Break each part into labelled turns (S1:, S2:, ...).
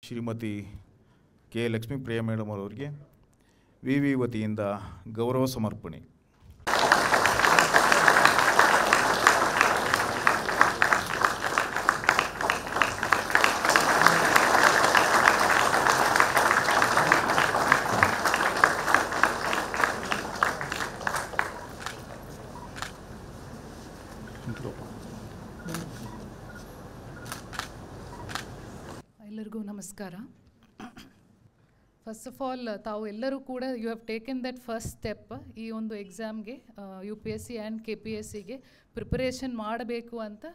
S1: Shrimati K Lakshmipriya madam ಅವರಿಗೆ ವಿವಿ ವತಿಯಿಂದ ಗೌರವ ಸಮರ್ಪಣೆ.
S2: ಎಲ್ಲರಿಗೂ ನಮಸ್ಕಾರ. ಫಸ್ಟ್ ಆಫ್ ಆಲ್ ತಾವು ಎಲ್ಲರೂ ಕೂಡ you have taken that first step. ಈ ಒಂದು ಎಕ್ಸಾಮ್ಗೆ UPSC ಆ್ಯಂಡ್ KPSCಗೆ ಪ್ರಿಪರೇಷನ್ ಮಾಡಬೇಕು ಅಂತ,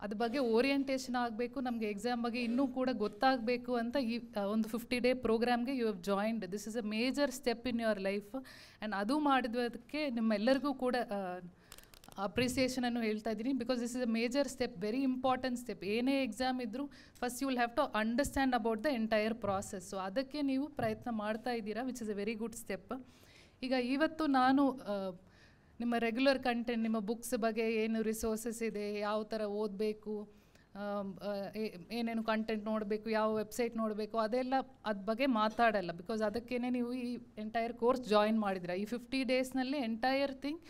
S2: ಅದ್ರ ಬಗ್ಗೆ ಓರಿಯೆಂಟೇಷನ್ ಆಗಬೇಕು, ನಮಗೆ ಎಕ್ಸಾಮ್ ಬಗ್ಗೆ ಇನ್ನೂ ಕೂಡ ಗೊತ್ತಾಗಬೇಕು ಅಂತ ಈ ಒಂದು 50 ಡೇ ಪ್ರೋಗ್ರಾಮ್ಗೆ you have joined. This is a major step in your life and ಅದು ಮಾಡಿದಕ್ಕೆ ನಿಮ್ಮೆಲ್ಲರಿಗೂ ಕೂಡ ಅಪ್ರಿಸಿಯೇಷನನ್ನು ಹೇಳ್ತಾ ಇದ್ದೀನಿ. Because this is a major step, very important step. ಏನೇ ಎಕ್ಸಾಮ್ ಇದ್ದರೂ first you will have to understand about the entire process. So ಅದಕ್ಕೆ ನೀವು ಪ್ರಯತ್ನ ಮಾಡ್ತಾ ಇದ್ದೀರಾ, which is a very good step. ಈಗ ಇವತ್ತು ನಾನು ನಿಮ್ಮ ರೆಗ್ಯುಲರ್ ಕಂಟೆಂಟ್, ನಿಮ್ಮ ಬುಕ್ಸ್ ಬಗ್ಗೆ ಏನು ರಿಸೋರ್ಸಸ್ ಇದೆ, ಯಾವ ಥರ ಓದಬೇಕು, ಏನೇನು ಕಂಟೆಂಟ್ ನೋಡಬೇಕು, ಯಾವ ವೆಬ್ಸೈಟ್ ನೋಡಬೇಕು, ಅದೆಲ್ಲ ಅದ್ರ ಬಗ್ಗೆ ಮಾತಾಡಲ್ಲ. ಬಿಕಾಸ್ ಅದಕ್ಕೇ ನೀವು ಈ ಎಂಟೈರ್ ಕೋರ್ಸ್ ಜಾಯಿನ್ ಮಾಡಿದ್ದೀರಾ. ಈ 50 ಡೇಸ್ನಲ್ಲಿ ಎಂಟೈರ್ ಥಿಂಗ್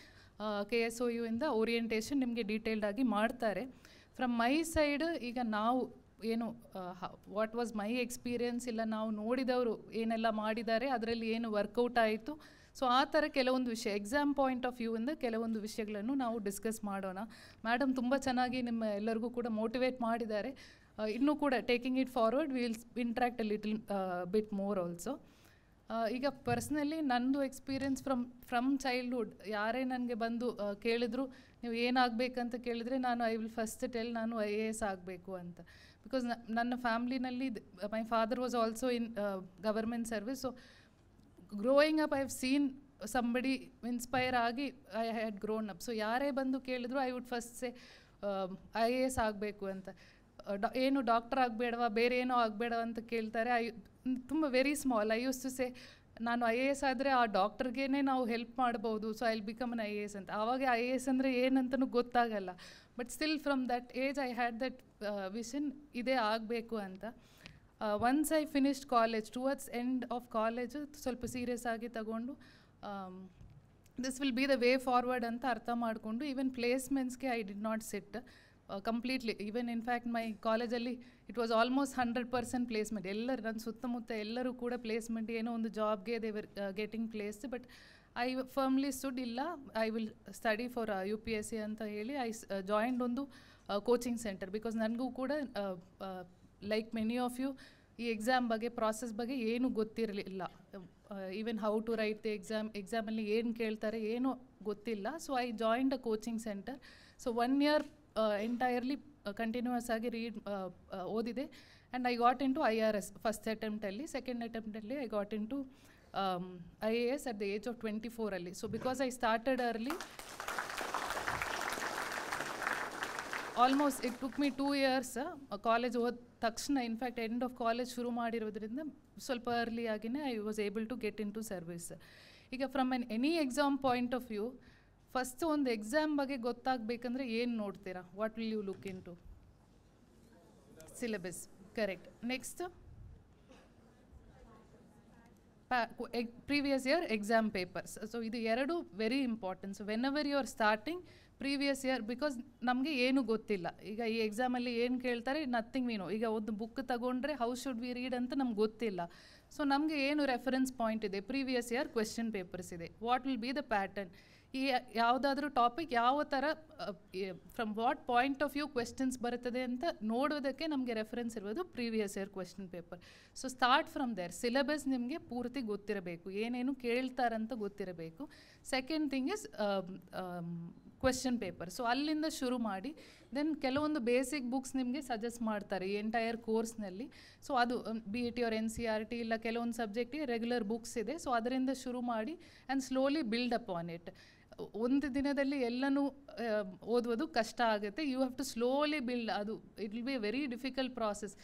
S2: KSOU ಇಂದ ಓರಿಯೆಂಟೇಷನ್ ನಿಮಗೆ ಡೀಟೇಲ್ಡಾಗಿ ಮಾಡ್ತಾರೆ. ಫ್ರಮ್ ಮೈ ಸೈಡ್ ಈಗ ನಾವು ಏನು ವಾಟ್ ವಾಸ್ ಮೈ ಎಕ್ಸ್ಪೀರಿಯನ್ಸ್, ಇಲ್ಲ ನಾವು ನೋಡಿದವರು ಏನೆಲ್ಲ ಮಾಡಿದ್ದಾರೆ, ಅದರಲ್ಲಿ ಏನು ವರ್ಕೌಟ್ ಆಯಿತು, ಸೊ ಆ ಥರ ಕೆಲವೊಂದು ವಿಷಯ ಎಕ್ಸಾಮ್ ಪಾಯಿಂಟ್ ಆಫ್ ವ್ಯೂಯಿಂದ ಕೆಲವೊಂದು ವಿಷಯಗಳನ್ನು ನಾವು ಡಿಸ್ಕಸ್ ಮಾಡೋಣ. ಮೇಡಮ್ ತುಂಬ ಚೆನ್ನಾಗಿ ನಿಮ್ಮ ಎಲ್ಲರಿಗೂ ಕೂಡ ಮೋಟಿವೇಟ್ ಮಾಡಿದ್ದಾರೆ. ಇನ್ನೂ ಕೂಡ taking it forward, will interact a little bit more also. ಈಗ ಪರ್ಸ್ನಲಿ ನನ್ನದು ಎಕ್ಸ್ಪೀರಿಯನ್ಸ್ ಫ್ರಮ್ ಚೈಲ್ಡ್ಹುಡ್, ಯಾರೇ ನನಗೆ ಬಂದು ಕೇಳಿದ್ರು ನೀವು ಏನಾಗಬೇಕಂತ ಕೇಳಿದರೆ ನಾನು ಐ ವಿಲ್ ಫಸ್ಟ್ ಟೆಲ್ ನಾನು IAS ಆಗಬೇಕು ಅಂತ. ಬಿಕಾಸ್ ನನ್ನ ಫ್ಯಾಮ್ಲಿನಲ್ಲಿ my father was also in government service. So growing up I have seen somebody inspire ಆಗಿ I had grown up. So ಯಾರೇ ಬಂದು ಕೇಳಿದ್ರು I would first say IAS ಆಗಬೇಕು ಅಂತ. ಏನು ಡಾಕ್ಟರ್ ಆಗಬೇಡವಾ, ಬೇರೆ ಏನೋ ಆಗಬೇಡವ ಅಂತ ಕೇಳ್ತಾರೆ. ತುಂಬ very small I used to say ನಾನು IAS ಆದರೆ ಆ ಡಾಕ್ಟರ್ಗೇ ನಾವು ಹೆಲ್ಪ್ ಮಾಡ್ಬೋದು, so I will become an IAS ಅಂತ. ಆವಾಗ IAS ಅಂದರೆ ಏನಂತನೂ ಗೊತ್ತಾಗಲ್ಲ. But still from that age I had that vision, ಇದೇ ಆಗಬೇಕು ಅಂತ. Once I finished college, towards end of college ಸ್ವಲ್ಪ ಸೀರಿಯಸ್ ಆಗಿ ತಗೊಂಡು this will be the way forward ಅಂತ ಅರ್ಥ ಮಾಡಿಕೊಂಡು ಈವನ್ ಪ್ಲೇಸ್ಮೆಂಟ್ಸ್ಗೆ I did not sit completely. Even in fact ಮೈ ಕಾಲೇಜಲ್ಲಿ ಇಟ್ ವಾಸ್ ಆಲ್ಮೋಸ್ಟ್ 100% ಪ್ಲೇಸ್ಮೆಂಟ್. ಎಲ್ಲರೂ ನನ್ನ ಸುತ್ತಮುತ್ತ ಎಲ್ಲರೂ ಕೂಡ ಪ್ಲೇಸ್ಮೆಂಟ್, ಏನೋ ಒಂದು ಜಾಬ್ಗೆ they were getting place. But I firmly stood, ಇಲ್ಲ I will study for UPSC ಅಂತ ಹೇಳಿ ಐ ಜಾಯಿಂಡ್ ಒಂದು ಕೋಚಿಂಗ್ ಸೆಂಟರ್. ಬಿಕಾಸ್ ನನಗೂ ಕೂಡ ಲೈಕ್ ಮೆನಿ ಆಫ್ ಯು ಈ ಎಕ್ಸಾಮ್ ಬಗ್ಗೆ, ಪ್ರಾಸೆಸ್ ಬಗ್ಗೆ ಏನೂ ಗೊತ್ತಿರಲಿಲ್ಲ. Even how to write the ಎಕ್ಸಾಮಲ್ಲಿ ಏನು ಕೇಳ್ತಾರೆ ಏನೂ ಗೊತ್ತಿಲ್ಲ. So I joined a coaching centre. So 1 year entirely continuous ಆಗಿ ಓದಿದೆ. And I got into IRS first ಅಟೆಂಪ್ಟಲ್ಲಿ. Second ಅಟೆಂಪ್ಟಲ್ಲಿ I got into IAS at the age of 24 so because I started early, almost it took me 2 years college ಹೋದ ತಕ್ಷಣ. In fact end of college ಶುರು ಮಾಡಿರೋದ್ರಿಂದ ಸ್ವಲ್ಪ early ಆಗಿನೇ I was able to get into service. ಈಗ from any exam point of view, first ಒಂದು exam ಬಗ್ಗೆ ಗೊತ್ತಾಗಬೇಕಂದ್ರೆ ಏನು ನೋಡ್ತೀರಾ? What will you look into? Syllabus, correct. Next previous year exam papers. So ಇದು ಎರಡು very important. So whenever you are starting previous year, because ನಮಗೆ ಏನು ಗೊತ್ತಿಲ್ಲ. ಈಗ ಈ ಎಕ್ಸಾಮಲ್ಲಿ ಏನು ಕೇಳ್ತಾರೆ, ನಥಿಂಗ್ ವಿ ನೋ. ಈಗ ಒಂದು ಬುಕ್ ತಗೊಂಡ್ರೆ ಹೌ ಶುಡ್ ವಿ ರೀಡ್ ಅಂತ ನಮ್ಗೆ ಗೊತ್ತಿಲ್ಲ. ಸೊ ನಮಗೆ ಏನು ರೆಫರೆನ್ಸ್ ಪಾಯಿಂಟ್ ಇದೆ, ಪ್ರೀವಿಯಸ್ ಇಯರ್ ಕ್ವೆಶ್ಚನ್ ಪೇಪರ್ಸ್ ಇದೆ. What will be the pattern, ಈ ಯಾವುದಾದ್ರೂ ಟಾಪಿಕ್ ಯಾವ ಥರ from what point of view questions ಬರ್ತದೆ ಅಂತ ನೋಡೋದಕ್ಕೆ ನಮಗೆ ರೆಫರೆನ್ಸ್ ಇರೋದು previous year question paper. So start from there. Syllabus ನಿಮಗೆ ಪೂರ್ತಿ ಗೊತ್ತಿರಬೇಕು, ಏನೇನು ಕೇಳ್ತಾರಂತ ಗೊತ್ತಿರಬೇಕು. Second thing is question paper. So ಅಲ್ಲಿಂದ ಶುರು ಮಾಡಿ ದೆನ್ ಕೆಲವೊಂದು ಬೇಸಿಕ್ ಬುಕ್ಸ್ ನಿಮಗೆ ಸಜೆಸ್ಟ್ ಮಾಡ್ತಾರೆ ಈ ಎಂಟೈರ್ ಕೋರ್ಸ್ನಲ್ಲಿ. ಸೊ ಅದು ಬಿ ಇಟ್ ಯುವರ್ NCERT ಇಲ್ಲ ಕೆಲವೊಂದು ಸಬ್ಜೆಕ್ಟಿಗೆ ರೆಗ್ಯುಲರ್ ಬುಕ್ಸ್ ಇದೆ. ಸೊ ಅದರಿಂದ ಶುರು ಮಾಡಿ and slowly build up on it. ಒಂದು ದಿನದಲ್ಲಿ ಎಲ್ಲನೂ ಓದುವುದು ಕಷ್ಟ ಆಗುತ್ತೆ. You have to slowly build. ಅದು it will be a very difficult process.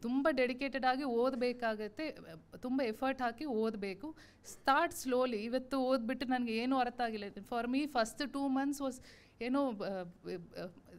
S2: ತುಂಬ ಡೆಡಿಕೇಟೆಡ್ ಆಗಿ ಓದಬೇಕಾಗತ್ತೆ, ತುಂಬ ಎಫರ್ಟ್ ಹಾಕಿ ಓದಬೇಕು. Start slowly. ಇವತ್ತು ಓದ್ಬಿಟ್ಟು ನನಗೆ ಏನೂ ಅರ್ಥ ಆಗಿಲ್ಲ. For me first 2 months was ಏನೋ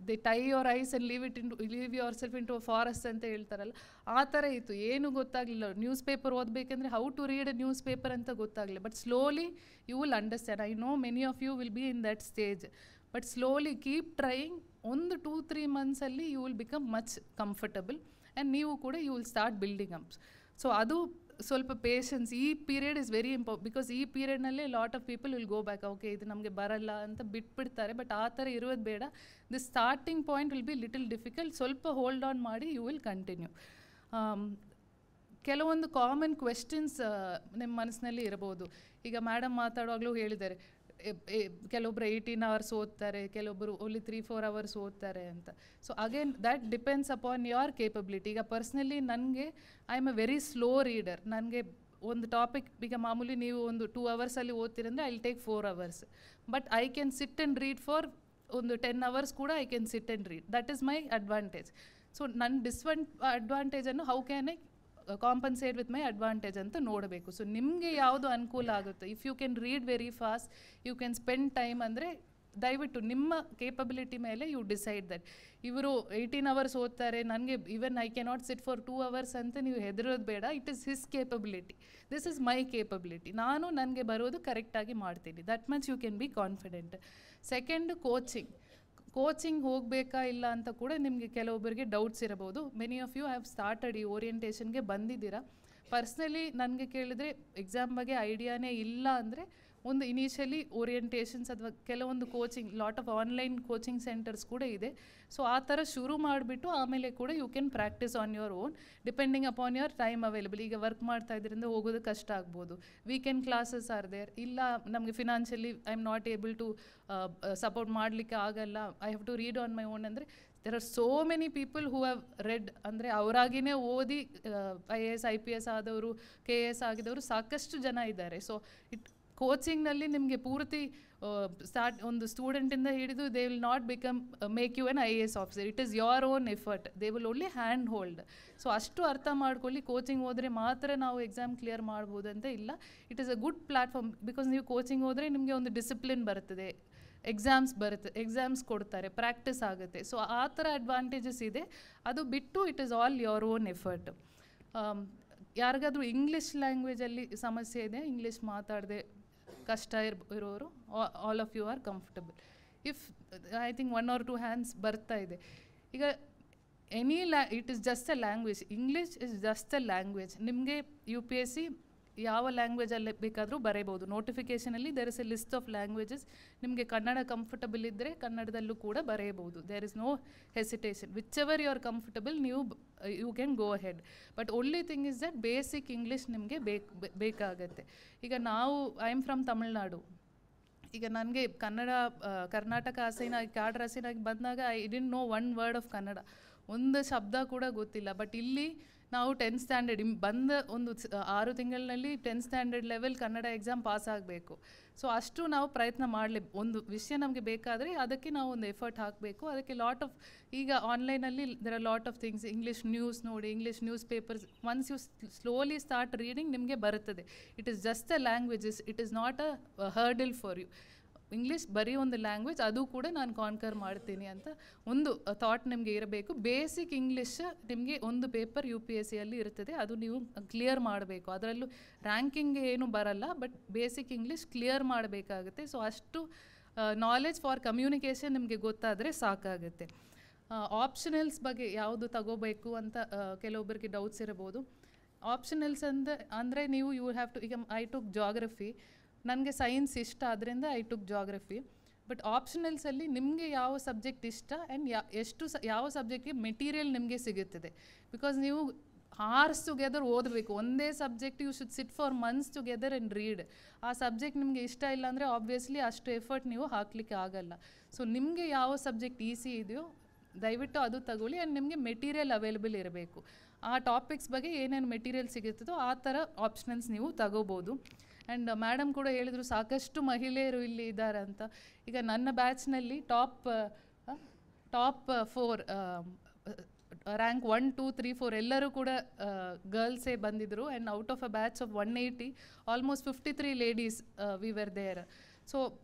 S2: they tie your eyes and leave yourself into a forest ಅಂತ ಹೇಳ್ತಾರಲ್ಲ, ಆ ಥರ ಇತ್ತು. ಏನು ಗೊತ್ತಾಗಲಿಲ್ಲ. ನ್ಯೂಸ್ ಪೇಪರ್ ಓದಬೇಕಂದ್ರೆ how to read a newspaper ಅಂತ ಗೊತ್ತಾಗಲಿಲ್ಲ. But slowly you will understand. I know many of you will be in that stage. But slowly keep trying. ಒಂದು 2-3 ಮಂತ್ಸಲ್ಲಿ you will become much comfortable and ನೀವು ಕೂಡ you will start building ups. So ಅದು ಸ್ವಲ್ಪ patience. ಈ period is very because ಈ ಪೀರಿಯಡ್ನಲ್ಲೇ lot of people will go back. Okay, ಇದು ನಮಗೆ ಬರಲ್ಲ ಅಂತ ಬಿಟ್ಬಿಡ್ತಾರೆ. ಬಟ್ ಆ ಥರ ಇರೋದು ಬೇಡ. The starting point will be little difficult. ಸ್ವಲ್ಪ ಹೋಲ್ಡ್ ಆನ್ ಮಾಡಿ ಯು ವಿಲ್ ಕಂಟಿನ್ಯೂ. ಕೆಲವೊಂದು ಕಾಮನ್ ಕ್ವೆಶ್ಚನ್ಸ್ ನಿಮ್ಮ ಮನಸ್ಸಿನಲ್ಲಿ ಇರ್ಬೋದು. ಈಗ ಮೇಡಮ್ ಮಾತಾಡುವಾಗಲೂ ಹೇಳಿದ್ದಾರೆ, ಕೆಲವೊಬ್ಬರು 18 hours ಓದ್ತಾರೆ, ಕೆಲವೊಬ್ಬರು ಓನ್ಲಿ 3-4 hours ಓದ್ತಾರೆ ಅಂತ. So again that depends upon your capability. ಈಗ ಪರ್ಸ್ನಲಿ ನನಗೆ I am a very slow reader. ನನಗೆ ಒಂದು ಟಾಪಿಕ್ ಈಗ ಮಾಮೂಲಿ ನೀವು ಒಂದು 2 hours ಓದ್ತೀರಂದರೆ I will take 4 hours. But I can sit and read for ಒಂದು 10 hours ಕೂಡ I can sit and read. That is my advantage. So ನನ್ನ ಅಡ್ವಾಂಟೇಜನ್ನು how can I compensate with my advantage ಅಂತ ನೋಡಬೇಕು. ಸೊ ನಿಮಗೆ ಯಾವುದು ಅನುಕೂಲ ಆಗುತ್ತೆ. If you can read very fast, you can spend time ಅಂದರೆ ದಯವಿಟ್ಟು ನಿಮ್ಮ ಕೇಪಬಿಲಿಟಿ ಮೇಲೆ ಯು ಡಿಸೈಡ್ ದಟ್. ಇವರು 18 hours ಓದ್ತಾರೆ, ನನಗೆ even I cannot sit for 2 hours ಅಂತ ನೀವು ಹೆದರೋದು ಬೇಡ. It is his capability, this is my capability. ನಾನು ನನಗೆ ಬರೋದು ಕರೆಕ್ಟಾಗಿ ಮಾಡ್ತೀನಿ. That much you can be confident. Second, coaching ಹೋಗಬೇಕಾ ಇಲ್ಲ ಅಂತ ಕೂಡ ನಿಮಗೆ ಕೆಲವೊಬ್ಬರಿಗೆ ಡೌಟ್ಸ್ ಇರಬಹುದು. Many of you have started ಈ ಓರಿಯೆಂಟೇಷನ್ಗೆ ಬಂದಿದ್ದೀರಾ. ಪರ್ಸ್ನಲಿ ನನಗೆ ಕೇಳಿದರೆ ಎಕ್ಸಾಮ್ ಬಗ್ಗೆ ಐಡಿಯಾನೇ ಇಲ್ಲ ಅಂದರೆ ಒಂದು ಇನಿಷಿಯಲಿ ಓರಿಯೆಂಟೇಷನ್ಸ್ ಅಥವಾ ಕೆಲವೊಂದು coaching, lot of online coaching centres ಕೂಡ ಇದೆ. ಸೊ ಆ ಥರ ಶುರು ಮಾಡಿಬಿಟ್ಟು ಆಮೇಲೆ ಕೂಡ you can practice on your own depending upon your time available. ಈಗ ವರ್ಕ್ ಮಾಡ್ತಾ ಇದ್ರಿಂದ ಹೋಗೋದು ಕಷ್ಟ ಆಗ್ಬೋದು. Weekend classes are there. ಇಲ್ಲ ನಮಗೆ financially I am not able to support ಮಾಡಲಿಕ್ಕೆ ಆಗಲ್ಲ, I have to read on my own ಅಂದರೆ there are so many people who have read. ಅಂದರೆ ಅವರಾಗಿಯೇ ಓದಿ IAS IPS ಆದವರು, KS ಆಗಿದವರು ಸಾಕಷ್ಟು ಜನ ಇದ್ದಾರೆ. ಸೊ ಕೋಚಿಂಗ್ನಲ್ಲಿ ನಿಮಗೆ ಪೂರ್ತಿ ಒಂದು ಸ್ಟೂಡೆಂಟಿಂದ ಹಿಡಿದು they will not make U N IAS officer. It is your own effort. They will only hand hold. So ಅಷ್ಟು ಅರ್ಥ ಮಾಡ್ಕೊಳ್ಳಿ. ಕೋಚಿಂಗ್ ಹೋದರೆ ಮಾತ್ರ ನಾವು ಎಕ್ಸಾಮ್ ಕ್ಲಿಯರ್ ಮಾಡ್ಬೋದು ಅಂತ ಇಲ್ಲ. It is a good platform. Because ನೀವು ಕೋಚಿಂಗ್ ಹೋದರೆ ನಿಮಗೆ ಒಂದು ಡಿಸಿಪ್ಲಿನ್ ಬರ್ತದೆ, ಎಕ್ಸಾಮ್ಸ್ ಕೊಡ್ತಾರೆ, ಪ್ರಾಕ್ಟೀಸ್ ಆಗುತ್ತೆ. ಸೊ ಆ ಥರ ಅಡ್ವಾಂಟೇಜಸ್ ಇದೆ. ಅದು ಬಿಟ್ಟು it is all your own effort. ಯಾರಿಗಾದರೂ ಇಂಗ್ಲೀಷ್ ಲ್ಯಾಂಗ್ವೇಜಲ್ಲಿ ಸಮಸ್ಯೆ ಇದೆ, ಇಂಗ್ಲೀಷ್ ಮಾತಾಡದೆ ಕಷ್ಟ ಇರೋರು, all of you are comfortable. If I think 1 or 2 hands ಬರ್ತಾ ಇದೆ. ಈಗ it is just a language. English is just a language. ನಿಮಗೆ UPSC ಯಾವ ಲ್ಯಾಂಗ್ವೇಜಲ್ಲಿ ಬೇಕಾದರೂ ಬರೀಬೋದು. ನೋಟಿಫಿಕೇಷನಲ್ಲಿ there is a list of languages. ನಿಮಗೆ ಕನ್ನಡ ಕಂಫರ್ಟಬಲ್ ಇದ್ದರೆ ಕನ್ನಡದಲ್ಲೂ ಕೂಡ ಬರೆಯಬಹುದು. There is no hesitation. Which ever you are comfortable, you can go ahead. But only thing is that basic English ನಿಮಗೆ ಬೇಕಾಗತ್ತೆ. ಈಗ ಐ ಆಮ್ ಫ್ರಮ್ ತಮಿಳ್ನಾಡು. ಈಗ ನನಗೆ ಕರ್ನಾಟಕ ಕ್ಯಾಡರ್ ಅಸೈನಾಗಿ ಬಂದಾಗ I didn't know 1 word of Kannada. ಒಂದು ಶಬ್ದ ಕೂಡ ಗೊತ್ತಿಲ್ಲ. ಬಟ್ ಇಲ್ಲಿ ನಾವು 10th standard ಬಂದ ಒಂದು 6 ತಿಂಗಳಿನಲ್ಲಿ 10th standard level Kannada exam pass ಆಗಬೇಕು. ಸೊ ಅಷ್ಟು ನಾವು ಪ್ರಯತ್ನ ಮಾಡಲಿ. ಒಂದು ವಿಷಯ ನಮಗೆ ಬೇಕಾದರೆ ಅದಕ್ಕೆ ನಾವು ಒಂದು ಎಫರ್ಟ್ ಹಾಕಬೇಕು. ಅದಕ್ಕೆ ಲಾಟ್ ಆಫ್ ಈಗ ಆನ್ಲೈನಲ್ಲಿ there are lot of things. English news ನೋಡಿ, English newspapers. Once you slowly start reading ನಿಮಗೆ ಬರುತ್ತದೆ. It is just a languages. It is not a hurdle for you. English ಬರೀ ಒಂದು language, ಅದು ಕೂಡ ನಾನು ಕಾನ್ಕರ್ ಮಾಡ್ತೀನಿ ಅಂತ ಒಂದು ಥಾಟ್ ನಿಮಗೆ ಇರಬೇಕು. ಬೇಸಿಕ್ ಇಂಗ್ಲೀಷ್ ನಿಮಗೆ ಒಂದು ಪೇಪರ್ UPSCಯಲ್ಲಿ ಇರ್ತದೆ, ಅದು ನೀವು ಕ್ಲಿಯರ್ ಮಾಡಬೇಕು. ಅದರಲ್ಲೂ ರ್ಯಾಂಕಿಂಗ್ ಏನು ಬರಲ್ಲ, ಬಟ್ ಬೇಸಿಕ್ ಇಂಗ್ಲೀಷ್ ಕ್ಲಿಯರ್ ಮಾಡಬೇಕಾಗುತ್ತೆ. ಸೊ ಅಷ್ಟು ನಾಲೆಜ್ ಫಾರ್ ಕಮ್ಯುನಿಕೇಷನ್ ನಿಮಗೆ ಗೊತ್ತಾದರೆ ಸಾಕಾಗುತ್ತೆ. ಆಪ್ಷನಲ್ಸ್ ಬಗ್ಗೆ ಯಾವುದು ತಗೋಬೇಕು ಅಂತ ಕೆಲವೊಬ್ಬರಿಗೆ ಡೌಟ್ಸ್ ಇರಬಹುದು. ಆಪ್ಷನಲ್ಸ್ ಅಂದರೆ ನೀವು ಯು ಹ್ಯಾವ್ ಟು, ಈಗ ಐ ಟುಕ್ ಜಾಗ್ರಫಿ, ನನಗೆ ಸೈನ್ಸ್ ಇಷ್ಟ, ಅದರಿಂದ ಐ ಟುಕ್ ಜಾಗ್ರಫಿ. ಬಟ್ ಆಪ್ಷನಲ್ಸಲ್ಲಿ ನಿಮಗೆ ಯಾವ ಸಬ್ಜೆಕ್ಟ್ ಇಷ್ಟ ಆ್ಯಂಡ್ ಯಾವ ಸಬ್ಜೆಕ್ಟ್ಗೆ ಮೆಟೀರಿಯಲ್ ನಿಮಗೆ ಸಿಗುತ್ತದೆ. ಬಿಕಾಸ್ ನೀವು hours ಟುಗೆದರ್ ಓದಬೇಕು. ಒಂದೇ subject you should sit for months together and read. ಆ ಸಬ್ಜೆಕ್ಟ್ ನಿಮಗೆ ಇಷ್ಟ ಇಲ್ಲ ಅಂದರೆ ಆಬ್ವಿಯಸ್ಲಿ ಅಷ್ಟು ಎಫರ್ಟ್ ನೀವು ಹಾಕಲಿಕ್ಕೆ ಆಗಲ್ಲ. ಸೊ ನಿಮಗೆ ಯಾವ ಸಬ್ಜೆಕ್ಟ್ ಈಸಿ ಇದೆಯೋ ದಯವಿಟ್ಟು ಅದು ತಗೊಳ್ಳಿ. ಆ್ಯಂಡ್ ನಿಮಗೆ ಮೆಟೀರಿಯಲ್ ಅವೈಲೇಬಲ್ ಇರಬೇಕು. ಆ ಟಾಪಿಕ್ಸ್ ಬಗ್ಗೆ ಏನೇನು ಮೆಟೀರಿಯಲ್ ಸಿಗುತ್ತದೋ ಆ ಥರ ಆಪ್ಷನಲ್ಸ್ ನೀವು ತಗೋಬೋದು. ಆ್ಯಂಡ್ ಮೇಡಮ್ ಕೂಡ ಹೇಳಿದರು ಸಾಕಷ್ಟು ಮಹಿಳೆಯರು ಇಲ್ಲಿ ಇದ್ದಾರೆ ಅಂತ. ಈಗ ನನ್ನ ಬ್ಯಾಚ್ನಲ್ಲಿ ಟಾಪ್ 4 ರ್ಯಾಂಕ್ 1, 2, 3, 4 ಎಲ್ಲರೂ ಕೂಡ ಗರ್ಲ್ಸೇ ಬಂದಿದ್ದರು. And out of a batch of 180 almost 53 ladies we were there. So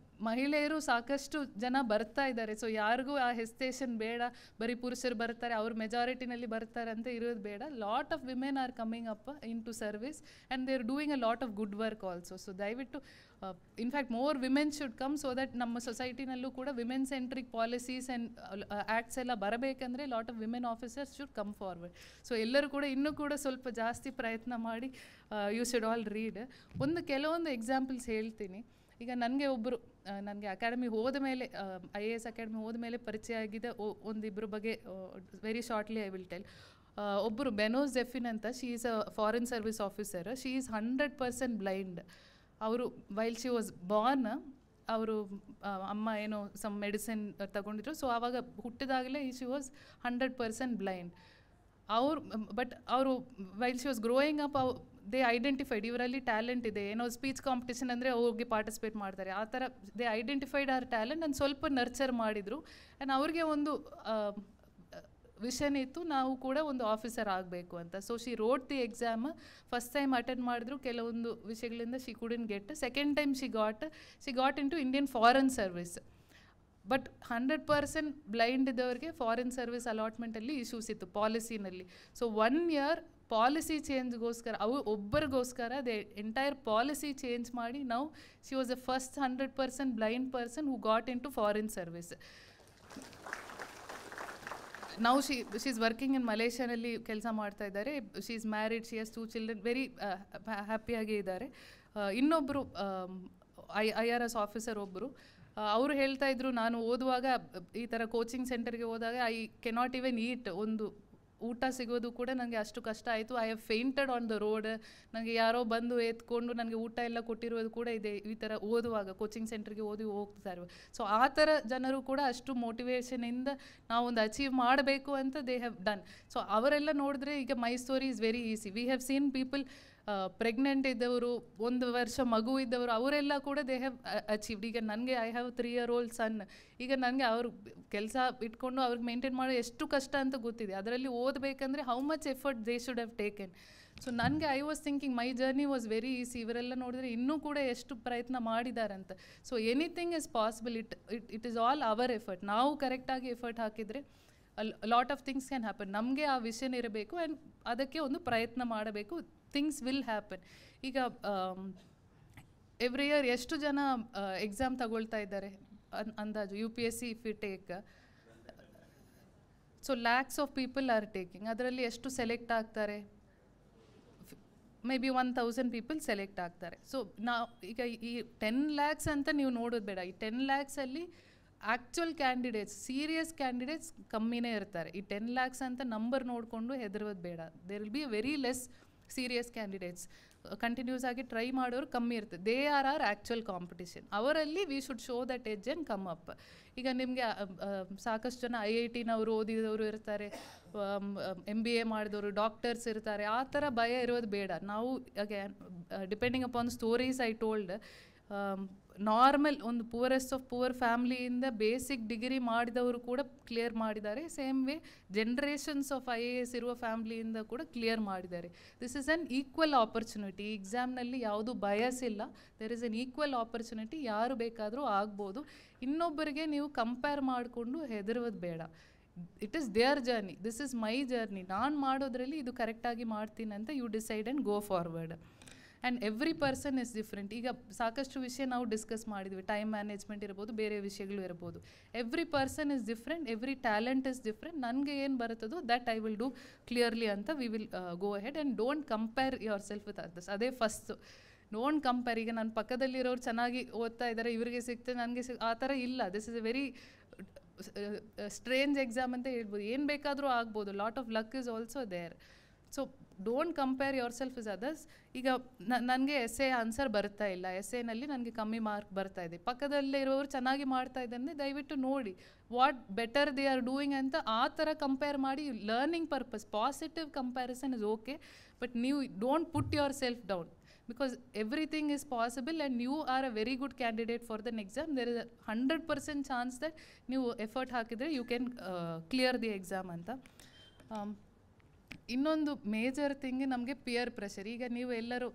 S2: ಮಹಿಳೆಯರು ಸಾಕಷ್ಟು ಜನ ಬರ್ತಾ ಇದ್ದಾರೆ. ಸೊ ಯಾರಿಗೂ ಆ ಹೆಸಿಟೇಷನ್ ಬೇಡ, ಬರೀ ಪುರುಷರು ಬರ್ತಾರೆ ಅವ್ರು ಮೆಜಾರಿಟಿನಲ್ಲಿ ಬರ್ತಾರೆ ಅಂತ ಇರೋದು ಬೇಡ. Lot of women are coming up into service and they are doing a lot of good work also. So ದಯವಿಟ್ಟು in fact more women should come so that ನಮ್ಮ ಸೊಸೈಟಿನಲ್ಲೂ ಕೂಡ women centric policies and acts ಎಲ್ಲ ಬರಬೇಕಂದ್ರೆ lot of women officers should come forward. So ಎಲ್ಲರೂ ಕೂಡ ಇನ್ನೂ ಕೂಡ ಸ್ವಲ್ಪ ಜಾಸ್ತಿ ಪ್ರಯತ್ನ ಮಾಡಿ ಯು ಶುಡ್ ಆಲ್ ರೀಡ್. ಕೆಲವೊಂದು ಎಕ್ಸಾಂಪಲ್ಸ್ ಹೇಳ್ತೀನಿ. ಈಗ ನನಗೆ ಒಬ್ಬರು ನನಗೆ ಅಕಾಡೆಮಿ ಹೋದ ಮೇಲೆ IAS ಅಕಾಡೆಮಿ ಹೋದ ಮೇಲೆ ಪರಿಚಯ ಆಗಿದೆ ಒಂದಿಬ್ಬರ ಬಗ್ಗೆ very shortly I will tell. ಒಬ್ಬರು ಬೆನೋಸ್ ಜೆಫಿನ್ ಅಂತ, she is a foreign service officer. She is 100% blind. ಅವರು ವೈಲ್ ಶಿ ವಾಸ್ ಬಾರ್ನ್ ಅವರು ಅಮ್ಮ ಏನೋ ಸಮ್ ಮೆಡಿಸಿನ್ ತಗೊಂಡಿದ್ರು. ಸೊ ಆವಾಗ ಹುಟ್ಟಿದಾಗಲೇ ಶಿ ವಾಸ್ 100% ಬ್ಲೈಂಡ್. ಬಟ್ ಅವರು while she was growing up they identified ಇವರಲ್ಲಿ talent ಇದೆ, ಏನೋ ಸ್ಪೀಚ್ ಕಾಂಪಿಟೇಷನ್ ಅಂದರೆ ಹೋಗಿ ಪಾರ್ಟಿಸಿಪೇಟ್ ಮಾಡ್ತಾರೆ, ಆ ಥರ they identified are talent and ಸ್ವಲ್ಪ ನರ್ಚರ್ ಮಾಡಿದರು. ಆ್ಯಂಡ್ ಅವ್ರಿಗೆ ಒಂದು ವಿಷನ್ ಇತ್ತು, ನಾವು ಕೂಡ ಒಂದು ಆಫೀಸರ್ ಆಗಬೇಕು ಅಂತ. So she wrote the exam. First time attend ಮಾಡಿದ್ರು, ಕೆಲವೊಂದು ವಿಷಯಗಳಿಂದ she couldn't get. Second time she got into Indian foreign service. But 100% blind ಇದ್ದವ್ರಿಗೆ ಫಾರಿನ್ ಸರ್ವಿಸ್ ಅಲಾಟ್ಮೆಂಟಲ್ಲಿ ಇಶ್ಯೂಸ್ ಇತ್ತು ಪಾಲಿಸಿನಲ್ಲಿ. ಸೊ 1 year ಪಾಲಿಸಿ ಚೇಂಜ್ಗೋಸ್ಕರ ಒಬ್ಬರಿಗೋಸ್ಕರ ದೇ ಎಂಟೈರ್ ಪಾಲಿಸಿ ಚೇಂಜ್ ಮಾಡಿ ನಾವು she was the first 100% blind person who got into foreign service. ನಾವು she is working in ಮಲೇಷ್ಯಾನಲ್ಲಿ ಕೆಲಸ ಮಾಡ್ತಾ ಇದ್ದಾರೆ. She is married, she has 2 children, very ಹ್ಯಾಪಿಯಾಗಿ ಇದ್ದಾರೆ. ಇನ್ನೊಬ್ಬರು IRS ಆಫೀಸರ್ ಒಬ್ಬರು, ಅವರು ಹೇಳ್ತಾ ಇದ್ರು, ನಾನು ಓದುವಾಗ ಈ ಥರ ಕೋಚಿಂಗ್ ಸೆಂಟರ್ಗೆ ಹೋದಾಗ ಐ ಕೆನಾಟ್ ಈವನ್ ಈಟ್, ಒಂದು ಊಟ ಸಿಗೋದು ಕೂಡ ನನಗೆ ಅಷ್ಟು ಕಷ್ಟ ಆಯಿತು. I have fainted on the road. ನನಗೆ ಯಾರೋ ಬಂದು ಎತ್ಕೊಂಡು ನನಗೆ ಊಟ ಎಲ್ಲ ಕೊಟ್ಟಿರೋದು ಕೂಡ ಇದೆ, ಈ ಥರ ಓದುವಾಗ ಕೋಚಿಂಗ್ ಸೆಂಟ್ರಿಗೆ ಹೋಗ್ತಾ ಇರುವ. ಸೊ ಆ ಥರ ಜನರು ಕೂಡ ಅಷ್ಟು ಮೋಟಿವೇಶನಿಂದ ನಾವೊಂದು ಅಚೀವ್ ಮಾಡಬೇಕು ಅಂತ ದೇ ಹ್ಯಾವ್ ಡನ್. ಸೊ ಅವರೆಲ್ಲ ನೋಡಿದ್ರೆ ಈಗ my story is very easy. We have seen people pregnant ಇದ್ದವರು, 1 ವರ್ಷ ಮಗು ಇದ್ದವರು, ಅವರೆಲ್ಲ ಕೂಡ ದೇ ಹ್ಯಾವ್ ಅಚೀವ್ಡ್. ಈಗ ನನಗೆ ಐ ಹ್ಯಾವ್ 3 year old ಸನ್. ಈಗ ನನಗೆ ಅವ್ರು ಕೆಲಸ ಇಟ್ಕೊಂಡು ಅವ್ರಿಗೆ ಮೇಂಟೈನ್ ಮಾಡೋ ಎಷ್ಟು ಕಷ್ಟ ಅಂತ ಗೊತ್ತಿದೆ. ಅದರಲ್ಲಿ ಓದಬೇಕಂದ್ರೆ how much effort they should have taken. So ನನಗೆ I was thinking my journey was very easy. ಇವರೆಲ್ಲ ನೋಡಿದ್ರೆ ಇನ್ನೂ ಕೂಡ ಎಷ್ಟು ಪ್ರಯತ್ನ ಮಾಡಿದಾರಂತ. So anything is possible. It is all our effort. ನಾವು ಕರೆಕ್ಟಾಗಿ ಎಫರ್ಟ್ ಹಾಕಿದರೆ lot of things can happen. ನಮಗೆ ಆ ವಿಷನ್ ಇರಬೇಕು ಆ್ಯಂಡ್ ಅದಕ್ಕೆ ಒಂದು ಪ್ರಯತ್ನ ಮಾಡಬೇಕು. Things will happen. ಈಗ ಎವ್ರಿ ಇಯರ್ ಎಷ್ಟು ಜನ ಎಕ್ಸಾಮ್ ತಗೊಳ್ತಾ ಇದ್ದಾರೆ ಅಂದಾಜು UPSC if you take? So lakhs of people are taking. ಅದರಲ್ಲಿ ಎಷ್ಟು ಸೆಲೆಕ್ಟ್ ಆಗ್ತಾರೆ? ಮೇ ಬಿ 1000 ಪೀಪಲ್ ಸೆಲೆಕ್ಟ್ ಆಗ್ತಾರೆ. ಸೊ ನಾವು ಈಗ ಈ 10 lakhs ಅಂತ ನೀವು ನೋಡೋದು ಬೇಡ. ಈ 10 lakhs actual candidates, serious candidates ಕಮ್ಮಿನೇ ಇರ್ತಾರೆ. ಈ 10 lakhs ಅಂತ ನಂಬರ್ ನೋಡಿಕೊಂಡು ಹೆದರೋದು ಬೇಡ. There will be very less serious candidates. Continuous ಆಗಿ ಟ್ರೈ ಮಾಡೋರು ಕಮ್ಮಿ ಇರ್ತದೆ. They are actual competition. ಅವರಲ್ಲಿ we should show that edge and come up. ಈಗ ನಿಮಗೆ ಸಾಕಷ್ಟು ಜನ IITನವರು ಓದಿದವರು ಇರ್ತಾರೆ, MBA ಮಾಡಿದವರು, ಡಾಕ್ಟರ್ಸ್ ಇರ್ತಾರೆ. ಆ ಥರ ಭಯ ಇರೋದು ಬೇಡ. ನಾವು again depending upon stories I told, normal ಒಂದು ಪೂರೆಸ್ಟ್ ಆಫ್ ಪೂರ್ ಫ್ಯಾಮ್ಲಿಯಿಂದ ಬೇಸಿಕ್ ಡಿಗ್ರಿ ಮಾಡಿದವರು ಕೂಡ ಕ್ಲಿಯರ್ ಮಾಡಿದ್ದಾರೆ. Same way generations of IAS ಇರುವ ಫ್ಯಾಮ್ಲಿಯಿಂದ ಕೂಡ ಕ್ಲಿಯರ್ ಮಾಡಿದ್ದಾರೆ. This is an equal opportunity. ಎಕ್ಸಾಮ್ನಲ್ಲಿ ಯಾವುದು ಬಯಸ್ ಇಲ್ಲ. There is an equal opportunity. ಯಾರು ಬೇಕಾದರೂ ಆಗ್ಬೋದು. ಇನ್ನೊಬ್ಬರಿಗೆ ನೀವು ಕಂಪೇರ್ ಮಾಡಿಕೊಂಡು ಹೆದರೋದು ಬೇಡ. It is their journey, this is my journey. ನಾನು ಮಾಡೋದ್ರಲ್ಲಿ ಇದು ಕರೆಕ್ಟಾಗಿ ಮಾಡ್ತೀನಿ ಅಂತ you decide and go forward. And every person is different. ಈಗ ಸಾಕಷ್ಟು ವಿಷಯ ನಾವು ಡಿಸ್ಕಸ್ ಮಾಡಿದ್ವಿ. ಟೈಮ್ ಮ್ಯಾನೇಜ್ಮೆಂಟ್ ಇರ್ಬೋದು, ಬೇರೆ ವಿಷಯಗಳು ಇರ್ಬೋದು. Every person is different, every talent is different. ನನಗೆ ಏನು ಬರುತ್ತದೋ that I will do clearly ಅಂತ we will go ahead and don't compare your self with others. ಅದೇ ಫಸ್ಟು. Don't compare. ಈಗ ನನ್ನ ಪಕ್ಕದಲ್ಲಿರೋರು ಚೆನ್ನಾಗಿ ಓದ್ತಾ ಇದ್ದಾರೆ, ಇವರಿಗೆ ಸಿಗ್ತದೆ, ನನಗೆ ಆ ಥರ ಇಲ್ಲ. This is a very strange exam ಅಂತ ಹೇಳ್ಬೋದು. ಏನು ಬೇಕಾದರೂ ಆಗ್ಬೋದು. Lot of luck is also there. So don't compare your self with others. ಈಗ ನನಗೆ ಎಸ್ಸೆ ಆನ್ಸರ್ ಬರ್ತಾ ಇಲ್ಲ, ಎಸ್ಸೆನಲ್ಲಿ ನನಗೆ ಕಮ್ಮಿ ಮಾರ್ಕ್ ಬರ್ತಾ ಇದೆ, ಪಕ್ಕದಲ್ಲೇ ಇರೋರು ಚೆನ್ನಾಗಿ ಮಾಡ್ತಾ ಇದ್ದಂದರೆ ದಯವಿಟ್ಟು ನೋಡಿ what better they are doing ಅಂತ. ಆ ಥರ ಕಂಪೇರ್ ಮಾಡಿ learning purpose, positive comparison is okay. But ನೀವು don't put yourself down because everything is possible and you are a very good candidate for the exam. There is a 100% chance that ನೀವು effort ಹಾಕಿದರೆ you can clear the exam ಅಂತ. ಇನ್ನೊಂದು major thing ನಮಗೆ peer pressure. ಈಗ ನೀವು ಎಲ್ಲರೂ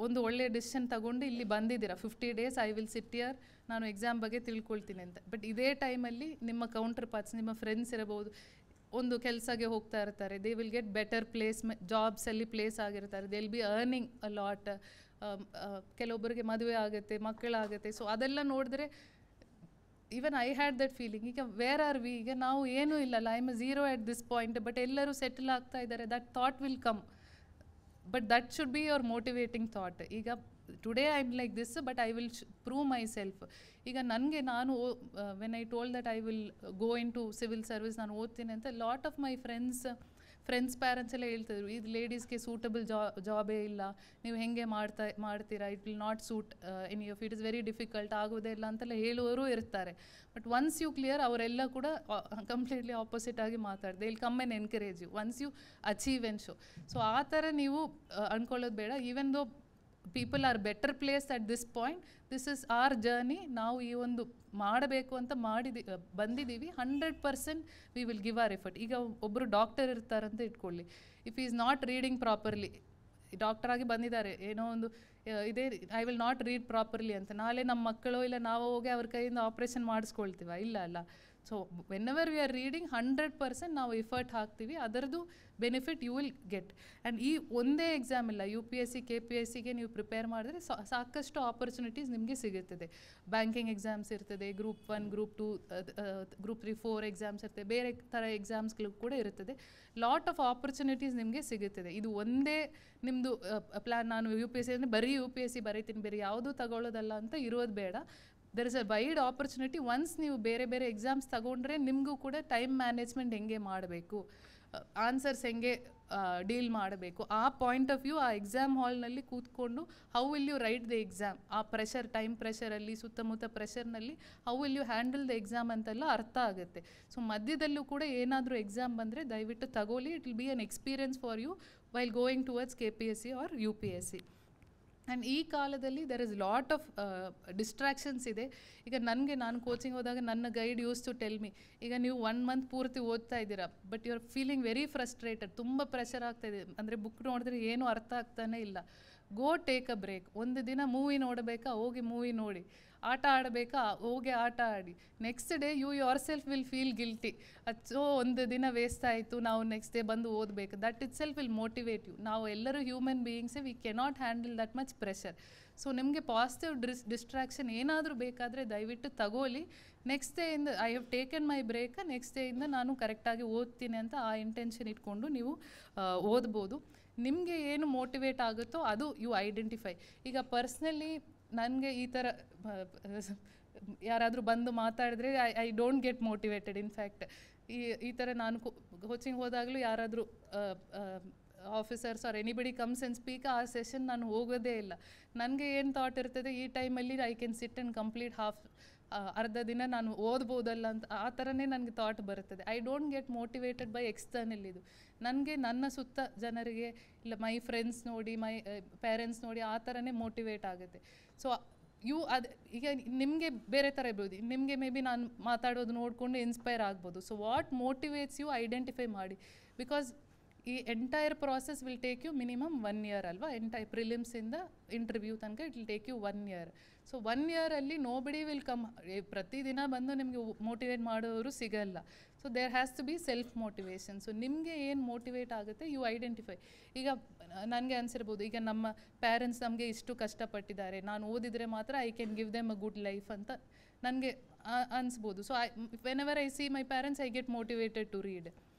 S2: ಒಂದು ಒಳ್ಳೆಯ ಡಿಸಿಷನ್ ತಗೊಂಡು ಇಲ್ಲಿ ಬಂದಿದ್ದೀರಾ, 50 days I will sit here, ನಾನು ಎಕ್ಸಾಮ್ ಬಗ್ಗೆ ತಿಳ್ಕೊಳ್ತೀನಿ ಅಂತ. ಬಟ್ ಇದೇ ಟೈಮಲ್ಲಿ ನಿಮ್ಮ ಕೌಂಟರ್ ಪಾರ್ಟ್ಸ್, ನಿಮ್ಮ ಫ್ರೆಂಡ್ಸ್ ಇರಬಹುದು, ಒಂದು ಕೆಲಸಕ್ಕೆ ಹೋಗ್ತಾ ಇರ್ತಾರೆ, ದೇ ವಿಲ್ ಗೆಟ್ ಬೆಟರ್ ಜಾಬ್ಸಲ್ಲಿ ಪ್ಲೇಸ್ ಆಗಿರ್ತಾರೆ, they will be earning a lot. ಕೆಲವೊಬ್ಬರಿಗೆ ಮದುವೆ ಆಗುತ್ತೆ, ಮಕ್ಕಳಾಗುತ್ತೆ. ಸೊ ಅದೆಲ್ಲ ನೋಡಿದ್ರೆ even I had that feeling. ಈಗ ವೇರ್ ಆರ್ ವಿ, ಈಗ ನಾವು ಏನೂ ಇಲ್ಲಲ್ಲ, I am zero at this point, but ಎಲ್ಲರೂ ಸೆಟಲ್ ಆಗ್ತಾ ಇದ್ದಾರೆ. That thought will come, but that should be your motivating thought. ಈಗ today I am like this, but I will prove my self. ಈಗ ನನಗೆ ನಾನು when I told that I will go into civil service, ನಾನು ಓದ್ತೀನಿ ಅಂತ, lot of my friends parents ಎಲ್ಲ ಹೇಳ್ತಿದ್ರು, ಇದು ಲೇಡೀಸ್ಗೆ ಸೂಟಬಲ್ ಜಾಬೇ ಇಲ್ಲ, ನೀವು ಹೇಗೆ ಮಾಡ್ತೀರಾ, it will not suit any of, it is very difficult, ಆಗೋದೇ ಇಲ್ಲ ಅಂತೆಲ್ಲ ಹೇಳುವವರು ಇರ್ತಾರೆ. ಬಟ್ ಒನ್ಸ್ ಯು ಕ್ಲಿಯರ್, ಅವರೆಲ್ಲ ಕೂಡ ಕಂಪ್ಲೀಟ್ಲಿ ಆಪೋಸಿಟ್ ಆಗಿ ಮಾತಾಡ್ದೆ, ಇಲ್ಲಿ come and encourage you once you achieve and show. So ಆ ಥರ ನೀವು ಅಂದ್ಕೊಳ್ಳೋದು ಬೇಡ. Even though people are better place at this point, this is our journey. ನಾವು ಈ ಒಂದು ಮಾಡಬೇಕು ಅಂತ ಬಂದಿದ್ದೀವಿ. 100% we will give our effort. ಈಗ ಒಬ್ಬರು ಡಾಕ್ಟರ್ ಇರ್ತಾರಂತ ಇಟ್ಕೊಳ್ಳಿ, if is not reading properly, doctor ಆಗಿ ಬಂದಿದ್ದಾರೆ, ಏನೋ ಒಂದು ಇದೇ I will not read properly ಅಂತ, ನಾಳೆ ನಮ್ಮ ಮಕ್ಕಳು ಇಲ್ಲ ನಾವು ಹೋಗಿ ಅವ್ರ ಕೈಯಿಂದ ಆಪ್ರೇಷನ್ ಮಾಡಿಸ್ಕೊಳ್ತೀವ? ಇಲ್ಲ ಅಲ್ಲ. So whenever we are reading 100% ನಾವು ಎಫರ್ಟ್ ಹಾಕ್ತೀವಿ, ಅದರದ್ದು benefit you will get. And ಈ ಒಂದೇ ಎಕ್ಸಾಮ್ ಇಲ್ಲ, UPSC KPSC ನೀವು ಪ್ರಿಪೇರ್ ಮಾಡಿದ್ರೆ ಸಾಕಷ್ಟು ಆಪರ್ಚುನಿಟೀಸ್ ನಿಮಗೆ ಸಿಗುತ್ತದೆ. ಬ್ಯಾಂಕಿಂಗ್ ಎಕ್ಸಾಮ್ಸ್ ಇರ್ತದೆ, Group 1, Group 2, Group 3, 4 ಎಕ್ಸಾಮ್ಸ್ ಇರ್ತದೆ, ಬೇರೆ ಥರ ಎಕ್ಸಾಮ್ಸ್ಗಳು ಕೂಡ ಇರ್ತದೆ. ಲಾಟ್ ಆಫ್ ಆಪರ್ಚುನಿಟೀಸ್ ನಿಮಗೆ ಸಿಗುತ್ತದೆ. ಇದು ಒಂದೇ ನಿಮ್ಮದು ಪ್ಲ್ಯಾನ್, ನಾನು UPSC ಅಂದರೆ ಬರೀ UPSC ಬರೀತೀನಿ, ಬೇರೆ ಯಾವುದೂ ತಗೊಳ್ಳೋದಲ್ಲ ಅಂತ ಇರೋದು ಬೇಡ. There is a wide opportunity. Once ನೀವು ಬೇರೆ ಬೇರೆ ಎಕ್ಸಾಮ್ಸ್ ತಗೊಂಡ್ರೆ ನಿಮಗೂ ಕೂಡ ಟೈಮ್ ಮ್ಯಾನೇಜ್ಮೆಂಟ್ ಹೆಂಗೆ ಮಾಡಬೇಕು, ಆನ್ಸರ್ಸ್ ಹೆಂಗೆ ಡೀಲ್ ಮಾಡಬೇಕು, ಆ ಪಾಯಿಂಟ್ ಆಫ್ ವ್ಯೂ ಆ ಎಕ್ಸಾಮ್ ಹಾಲ್ನಲ್ಲಿ ಕೂತ್ಕೊಂಡು how will you write the exam, ಆ ಪ್ರೆಷರ್, ಟೈಮ್ ಪ್ರೆಷರಲ್ಲಿ, ಸುತ್ತಮುತ್ತ ಪ್ರೆಷರ್ನಲ್ಲಿ how will you handle the exam ಅಂತೆಲ್ಲ ಅರ್ಥ ಆಗುತ್ತೆ. ಸೊ ಮಧ್ಯದಲ್ಲೂ ಕೂಡ ಏನಾದರೂ ಎಕ್ಸಾಮ್ ಬಂದರೆ ದಯವಿಟ್ಟು ತಗೊಳ್ಳಿ. It will be an experience for you while going towards KPSC or UPSC. And ಈ ಕಾಲದಲ್ಲಿ there is lot of distractions ಇದೆ. ಈಗ ನಾನು ಕೋಚಿಂಗ್ ಹೋದಾಗ ನನ್ನ guide used to tell me, ಈಗ ನೀವು 1 month ಪೂರ್ತಿ ಓದ್ತಾ ಇದ್ದೀರಾ, but you are feeling very frustrated, ತುಂಬ ಪ್ರೆಷರ್ ಆಗ್ತಾಯಿದೆ, ಅಂದರೆ ಬುಕ್ ನೋಡಿದ್ರೆ ಏನೂ ಅರ್ಥ ಆಗ್ತಾನೆ ಇಲ್ಲ. Go take a break. ಒಂದು ದಿನ ಮೂವಿ ನೋಡಬೇಕಾ, ಹೋಗಿ ಮೂವಿ ನೋಡಿ. ಆಟ ಆಡಬೇಕಾ, ಹೋಗಿ ಆಟ ಆಡಿ. Next day you yourself will feel guilty, ಒಂದು ದಿನ ವೇಸ್ಟ್ ಆಯಿತು, ನಾವು ನೆಕ್ಸ್ಟ್ ಡೇ ಬಂದು ಓದಬೇಕು. That itself will motivate you. ನಾವು ಎಲ್ಲರೂ ಹ್ಯೂಮನ್ ಬೀಯಿಂಗ್ಸೇ, we cannot handle that much pressure. So ನಿಮಗೆ ಪಾಸಿಟಿವ್ ಡಿಸ್ಟ್ರಾಕ್ಷನ್ ಏನಾದರೂ ಬೇಕಾದರೆ ದಯವಿಟ್ಟು ತಗೋಲಿ. ನೆಕ್ಸ್ಟ್ ಡೇಯಿಂದ I have taken my break, next ಡೇಯಿಂದ ನಾನು ಕರೆಕ್ಟಾಗಿ ಓದ್ತೀನಿ ಅಂತ ಆ ಇಂಟೆನ್ಷನ್ ಇಟ್ಕೊಂಡು ನೀವು ಓದ್ಬೋದು. ನಿಮಗೆ ಏನು ಮೋಟಿವೇಟ್ ಆಗುತ್ತೋ ಅದು ಯು ಐಡೆಂಟಿಫೈ. ಈಗ ಪರ್ಸ್ನಲಿ ನನಗೆ ಈ ಥರ ಯಾರಾದರೂ ಬಂದು ಮಾತಾಡಿದ್ರೆ I don't get motivated. In fact ಈ ಥರ ನಾನು ಕೋಚಿಂಗ್ ಹೋದಾಗಲೂ ಯಾರಾದರೂ officers R anybody comes and speak, ಆ ಸೆಷನ್ ನಾನು ಹೋಗೋದೇ ಇಲ್ಲ. ನನಗೆ ಏನು ಥಾಟ್ ಇರ್ತದೆ, ಈ ಟೈಮಲ್ಲಿ I can sit and complete ಅರ್ಧ ದಿನ ನಾನು ಓದ್ಬೋದಲ್ಲ ಅಂತ, ಆ ಥರನೇ ನನಗೆ ಥಾಟ್ ಬರುತ್ತದೆ. I don't get motivated by external. ಇದು ನನಗೆ ನನ್ನ ಸುತ್ತ ಜನರಿಗೆ ಇಲ್ಲ ಮೈ ಫ್ರೆಂಡ್ಸ್ ನೋಡಿ, ಮೈ ಪೇರೆಂಟ್ಸ್ ನೋಡಿ ಆ ಥರನೇ ಮೋಟಿವೇಟ್ ಆಗುತ್ತೆ. ಸೊ ಈಗ ನಿಮಗೆ ಬೇರೆ ಥರ ಇರ್ಬೋದು, ನಿಮಗೆ ಮೇ ಬಿ ನಾನು ಮಾತಾಡೋದು ನೋಡಿಕೊಂಡು ಇನ್ಸ್ಪೈರ್ ಆಗ್ಬೋದು. So what motivates you identify ಮಾಡಿ. ಬಿಕಾಸ್ ಈ entire process will take you minimum 1 year ಅಲ್ವಾ. ಪ್ರಿಲಿಮ್ಸಿಂದ ಇಂಟರ್ವ್ಯೂ ತನಕ it will take you 1 year. So 1 year nobody will come. ಪ್ರತಿದಿನ ಬಂದು ನಿಮಗೆ ಮೋಟಿವೇಟ್ ಮಾಡೋರು ಸಿಗಲ್ಲ. So there has to be self motivation. So ನಿಮಗೆ ಏನು ಮೋಟಿವೇಟ್ ಆಗುತ್ತೆ ಯು ಐಡೆಂಟಿಫೈ. ಈಗ ನನಗೆ ಅನಿಸಿರ್ಬೋದು, ಈಗ ನಮ್ಮ ಪೇರೆಂಟ್ಸ್ ನಮಗೆ ಇಷ್ಟು ಕಷ್ಟಪಟ್ಟಿದ್ದಾರೆ, ನಾನು ಓದಿದರೆ ಮಾತ್ರ I can give them a good life ಅಂತ ನನಗೆ ಅನಿಸ್ಬೋದು. So whenever I see my parents I get motivated to read.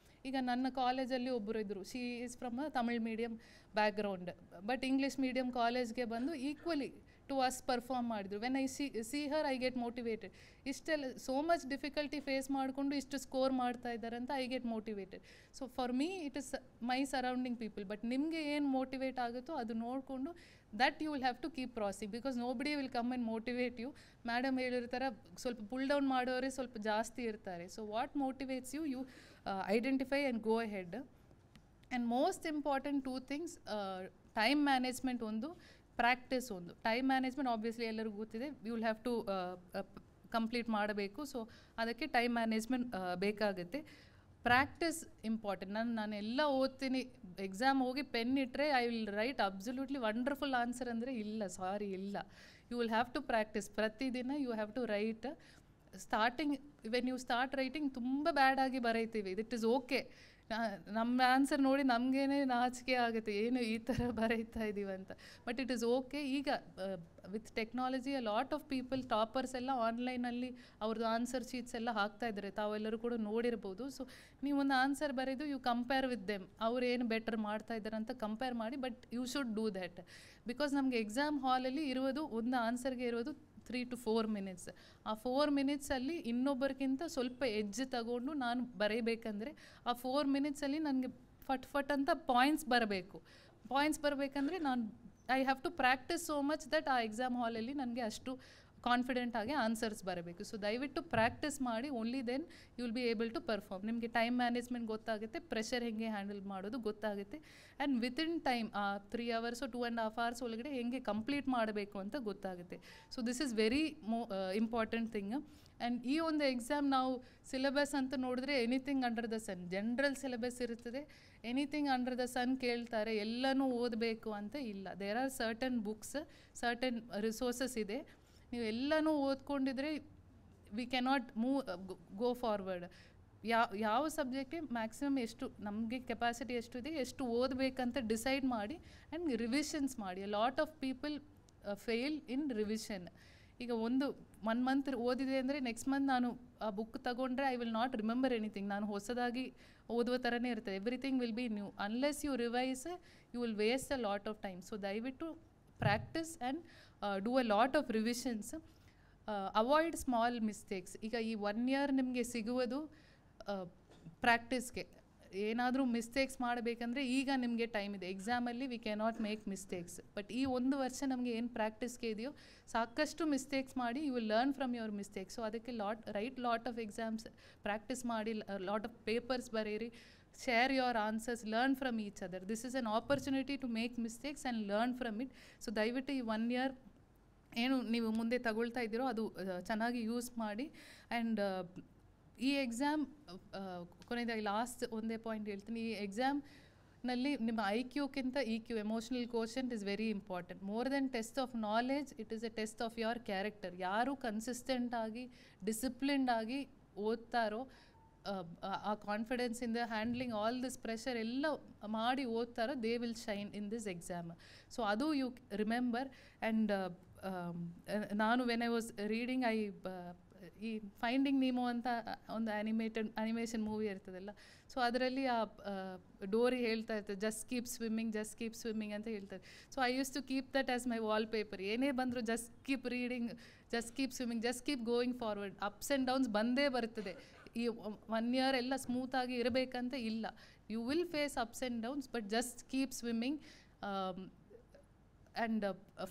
S2: ಈಗ ನನ್ನ ಕಾಲೇಜಲ್ಲಿ ಒಬ್ಬರು ಇದ್ದರು, she is from a Tamil medium background, but English medium ಕಾಲೇಜ್ಗೆ ಬಂದು ಈಕ್ವಲಿ ಟು ಅಸ್ ಪರ್ಫಾರ್ಮ್ ಮಾಡಿದ್ರು. When I see her I get motivated. ಇಷ್ಟೆಲ್ಲ so much difficulty face ಮಾಡಿಕೊಂಡು ಇಷ್ಟು ಸ್ಕೋರ್ ಮಾಡ್ತಾ ಇದ್ದಾರೆ ಅಂತ I get motivated. So for me it is my surrounding people. But ನಿಮಗೆ ಏನು ಮೋಟಿವೇಟ್ ಆಗುತ್ತೋ ಅದು ನೋಡಿಕೊಂಡು that you will have to keep pressing. Because nobody will come and motivate you. Madam ಹೇಳಿರ್ತಾರೆ, ಸ್ವಲ್ಪ ಪುಲ್ ಡೌನ್ ಮಾಡೋರೇ ಸ್ವಲ್ಪ ಜಾಸ್ತಿ ಇರ್ತಾರೆ. So what motivates you, you identify and go ahead. And most important 2 things, time management ಒಂದು, practice ಒಂದು. Time management obviously ಎಲ್ಲರಿಗೂ ಗೊತ್ತಿದೆ, you will have to complete ಮಾಡಬೇಕು. ಸೊ ಅದಕ್ಕೆ ಟೈಮ್ ಮ್ಯಾನೇಜ್ಮೆಂಟ್ ಬೇಕಾಗುತ್ತೆ. Practice important. ನಾನು ಎಲ್ಲ ಓದ್ತೀನಿ, ಎಕ್ಸಾಮ್ ಹೋಗಿ ಪೆನ್ ಇಟ್ಟರೆ I will write absolutely wonderful answer ಅಂದರೆ ಇಲ್ಲ, ಸಾರಿ ಇಲ್ಲ. You will have to practice. ಪ್ರತಿದಿನ you have to write. Starting when you start writing ತುಂಬ ಬ್ಯಾಡಾಗಿ ಬರೀತೀವಿ, ಇಟ್ ಇಸ್ ಓಕೆ. ನಮ್ಮ ಆನ್ಸರ್ ನೋಡಿ ನಮಗೇನೆ ನಾಚಿಕೆ ಆಗುತ್ತೆ, ಏನು ಈ ಥರ ಬರೀತಾ ಇದ್ದೀವಿ ಅಂತ. But it is okay. ಈಗ with technology lot of people, toppers ಎಲ್ಲ ಆನ್ಲೈನಲ್ಲಿ ಅವ್ರದ್ದು ಆನ್ಸರ್ ಶೀಟ್ಸ್ ಎಲ್ಲ ಹಾಕ್ತಾ ಇದ್ದಾರೆ, ತಾವೆಲ್ಲರೂ ಕೂಡ ನೋಡಿರ್ಬೋದು. ಸೊ ನೀವು ಒಂದು ಆನ್ಸರ್ ಬರೆದು ಯು ಕಂಪೇರ್ ವಿತ್ ದೆಮ್, ಅವ್ರು ಏನು ಬೆಟರ್ ಮಾಡ್ತಾ ಇದ್ದಾರೆ ಅಂತ ಕಂಪೇರ್ ಮಾಡಿ. But you should do that, because ನಮಗೆ ಎಕ್ಸಾಮ್ ಹಾಲಲ್ಲಿ ಇರುವುದು ಒಂದು ಆನ್ಸರ್ಗೆ ಇರೋದು 3 to 4 minutes. ಆ 4 minutesಲ್ಲಿ ಇನ್ನೊಬ್ಬರಿಗಿಂತ ಸ್ವಲ್ಪ ಎಡ್ಜ್ ತಗೊಂಡು ನಾನು ಬರೀಬೇಕಂದ್ರೆ ಆ 4 minutesಲ್ಲಿ ನನಗೆ ಫಟ್ ಅಂತ ಪಾಯಿಂಟ್ಸ್ ಬರಬೇಕು. ಪಾಯಿಂಟ್ಸ್ ಬರಬೇಕಂದ್ರೆ ನಾನು I have to practice so much that ಆ ಎಕ್ಸಾಮ್ ಹಾಲಲ್ಲಿ ನನಗೆ ಅಷ್ಟು ಕಾನ್ಫಿಡೆಂಟ್ ಆಗಿ ಆನ್ಸರ್ಸ್ ಬರಬೇಕು. ಸೊ ದಯವಿಟ್ಟು ಪ್ರಾಕ್ಟೀಸ್ ಮಾಡಿ, only then you will be able to perform. ನಿಮಗೆ ಟೈಮ್ ಮ್ಯಾನೇಜ್ಮೆಂಟ್ ಗೊತ್ತಾಗುತ್ತೆ, ಪ್ರೆಷರ್ ಹೇಗೆ ಹ್ಯಾಂಡಲ್ ಮಾಡೋದು ಗೊತ್ತಾಗುತ್ತೆ, and within time 3 hours 2.5 hours ಒಳಗಡೆ ಹೇಗೆ ಕಂಪ್ಲೀಟ್ ಮಾಡಬೇಕು ಅಂತ ಗೊತ್ತಾಗುತ್ತೆ. So this is very important thing. And ಈ ಒಂದು ಎಕ್ಸಾಮ್ ನಾವು ಸಿಲೆಬಸ್ ಅಂತ ನೋಡಿದ್ರೆ anything under the sun, general syllabus ಇರ್ತದೆ. ಎನಿಥಿಂಗ್ ಅಂಡರ್ ದ ಸನ್ ಕೇಳ್ತಾರೆ, ಎಲ್ಲನೂ ಓದಬೇಕು ಅಂತ ಇಲ್ಲ. There are certain books, certain resources ಇದೆ. ನೀವು ಎಲ್ಲನೂ ಓದ್ಕೊಂಡಿದ್ರೆ ವಿ ಕ್ಯಾನಾಟ್ ಗೋ ಫಾರ್ವರ್ಡ್. ಯಾವ ಸಬ್ಜೆಕ್ಟಿಗೆ ಮ್ಯಾಕ್ಸಿಮಮ್ ಎಷ್ಟು ನಮಗೆ ಕೆಪಾಸಿಟಿ ಎಷ್ಟು ಇದೆ, ಎಷ್ಟು ಓದಬೇಕಂತ ಡಿಸೈಡ್ ಮಾಡಿ ಆ್ಯಂಡ್ ರಿವಿಷನ್ಸ್ ಮಾಡಿ. Lot of people fail in revision. ಈಗ 1 month ಓದಿದೆ ಅಂದರೆ ನೆಕ್ಸ್ಟ್ ಮಂತ್ ನಾನು ಆ ಬುಕ್ ತಗೊಂಡ್ರೆ I will not remember anything. ನಾನು ಹೊಸದಾಗಿ ಓದುವ ಥರನೇ ಇರ್ತದೆ. Everything will be new. Unless you revise you will waste a lot of time. So ದಯವಿಟ್ಟು practice and do a lot of revisions. Avoid small mistakes. ಈಗ ಈ 1 year ನಿಮಗೆ ಸಿಗುವುದು ಪ್ರಾಕ್ಟೀಸ್ಗೆ. ಏನಾದರೂ ಮಿಸ್ಟೇಕ್ಸ್ ಮಾಡಬೇಕಂದ್ರೆ ಈಗ ನಿಮಗೆ ಟೈಮ್ ಇದೆ. ಎಕ್ಸಾಮಲ್ಲಿ we cannot make mistakes. But ಈ 1 ವರ್ಷ ನಮಗೆ ಏನು ಪ್ರಾಕ್ಟೀಸ್ಗೆ ಇದೆಯೋ ಸಾಕಷ್ಟು ಮಿಸ್ಟೇಕ್ಸ್ ಮಾಡಿ you will learn from your mistakes. So ಅದಕ್ಕೆ write lot of exams, practice ಮಾಡಿ, ಲಾಟ್ ಆಫ್ ಪೇಪರ್ಸ್ ಬರೀರಿ, share your answers, learn from each other. This is an opportunity to make mistakes and learn from it. So ದಯವಿಟ್ಟು ಈ 1 year ಏನು ನೀವು ಮುಂದೆ ತಗೊಳ್ತಾ ಇದ್ದೀರೋ ಅದು ಚೆನ್ನಾಗಿ ಯೂಸ್ ಮಾಡಿ. ಆ್ಯಂಡ್ ಈ ಎಕ್ಸಾಮ್ ಕೊನೆಯದಾಗಿ ಲಾಸ್ಟ್ ಒಂದೇ ಪಾಯಿಂಟ್ ಹೇಳ್ತೀನಿ. ಈ ಎಕ್ಸಾಮ್ನಲ್ಲಿ ನಿಮ್ಮ IQ-ಕ್ಕಿಂತ EQ, emotional quotient is very important. More than test of knowledge, it is a test of your character. ಯಾರು ಕನ್ಸಿಸ್ಟೆಂಟ್ ಆಗಿ ಡಿಸಿಪ್ಲಿನ್ಡ್ ಆಗಿ ಓದ್ತಾರೋ, ಆ ಕಾನ್ಫಿಡೆನ್ಸಿಂದ ಹ್ಯಾಂಡ್ಲಿಂಗ್ ಆಲ್ ದಿಸ್ ಪ್ರೆಷರ್ ಎಲ್ಲ ಮಾಡಿ ಓದ್ತಾರೋ, they will shine in this exam. So ಅದು ಯು ರಿಮೆಂಬರ್. ಆ್ಯಂಡ್ ನಾನು ವೆನ್ ಐ ವಾಸ್ ರೀಡಿಂಗ್ ಈ ಫೈಂಡಿಂಗ್ ನೀಮೋ ಅಂತ ಒಂದು ಅನಿಮೇಷನ್ ಮೂವಿ ಇರ್ತದಲ್ಲ, ಸೊ ಅದರಲ್ಲಿ ಆ ಡೋರಿ ಹೇಳ್ತಾ ಇರ್ತದೆ, ಜಸ್ಟ್ ಕೀಪ್ ಸ್ವಿಮ್ಮಿಂಗ್ ಅಂತ ಹೇಳ್ತಾರೆ. So I used to keep that as my wallpaper. ಏನೇ ಬಂದರೂ just keep reading, just keep swimming, just keep going forward. Ups and downs ಬಂದೇ ಬರ್ತದೆ. ಈ 1 year ಎಲ್ಲ ಸ್ಮೂತಾಗಿ ಇರಬೇಕಂತ ಇಲ್ಲ. You will face ups and downs, but just keep swimming. And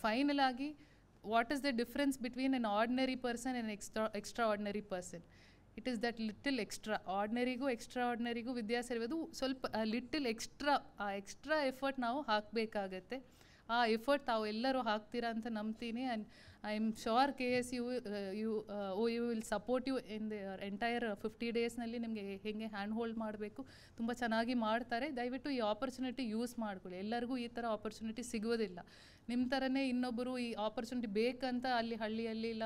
S2: final ಆಗಿ, what is the difference between an ordinary person and extraordinary person? It is that little extra. ಆರ್ಡಿನರಿಗೂ ಎಕ್ಸ್ಟ್ರಾಆರ್ಡಿನರಿಗೂ ವ್ಯತ್ಯಾಸ ಇರೋದು ಸ್ವಲ್ಪ ಲಿಟಲ್ ಎಕ್ಸ್ಟ್ರಾ ಎಫರ್ಟ್ ನಾವು ಹಾಕಬೇಕಾಗತ್ತೆ. ಆ effort ತಾವು ಎಲ್ಲರೂ ಹಾಕ್ತೀರಾ ಅಂತ ನಂಬ್ತೀನಿ. And I am sure KSU will support you in the entire 50 daysನಲ್ಲಿ ನಿಮಗೆ ಹೇಗೆ ಹ್ಯಾಂಡ್ ಹೋಲ್ಡ್ ಮಾಡಬೇಕು ತುಂಬ ಚೆನ್ನಾಗಿ ಮಾಡ್ತಾರೆ. ದಯವಿಟ್ಟು ಈ ಆಪರ್ಚುನಿಟಿ ಯೂಸ್ ಮಾಡ್ಕೊಳ್ಳಿ. ಎಲ್ಲರಿಗೂ ಈ ಥರ ಆಪರ್ಚುನಿಟಿ ಸಿಗೋದಿಲ್ಲ. ನಿಮ್ಮ ಥರನೇ ಇನ್ನೊಬ್ಬರು ಈ ಆಪರ್ಚುನಿಟಿ ಬೇಕಂತ ಅಲ್ಲಿ ಹಳ್ಳಿಯಲ್ಲಿ ಇಲ್ಲ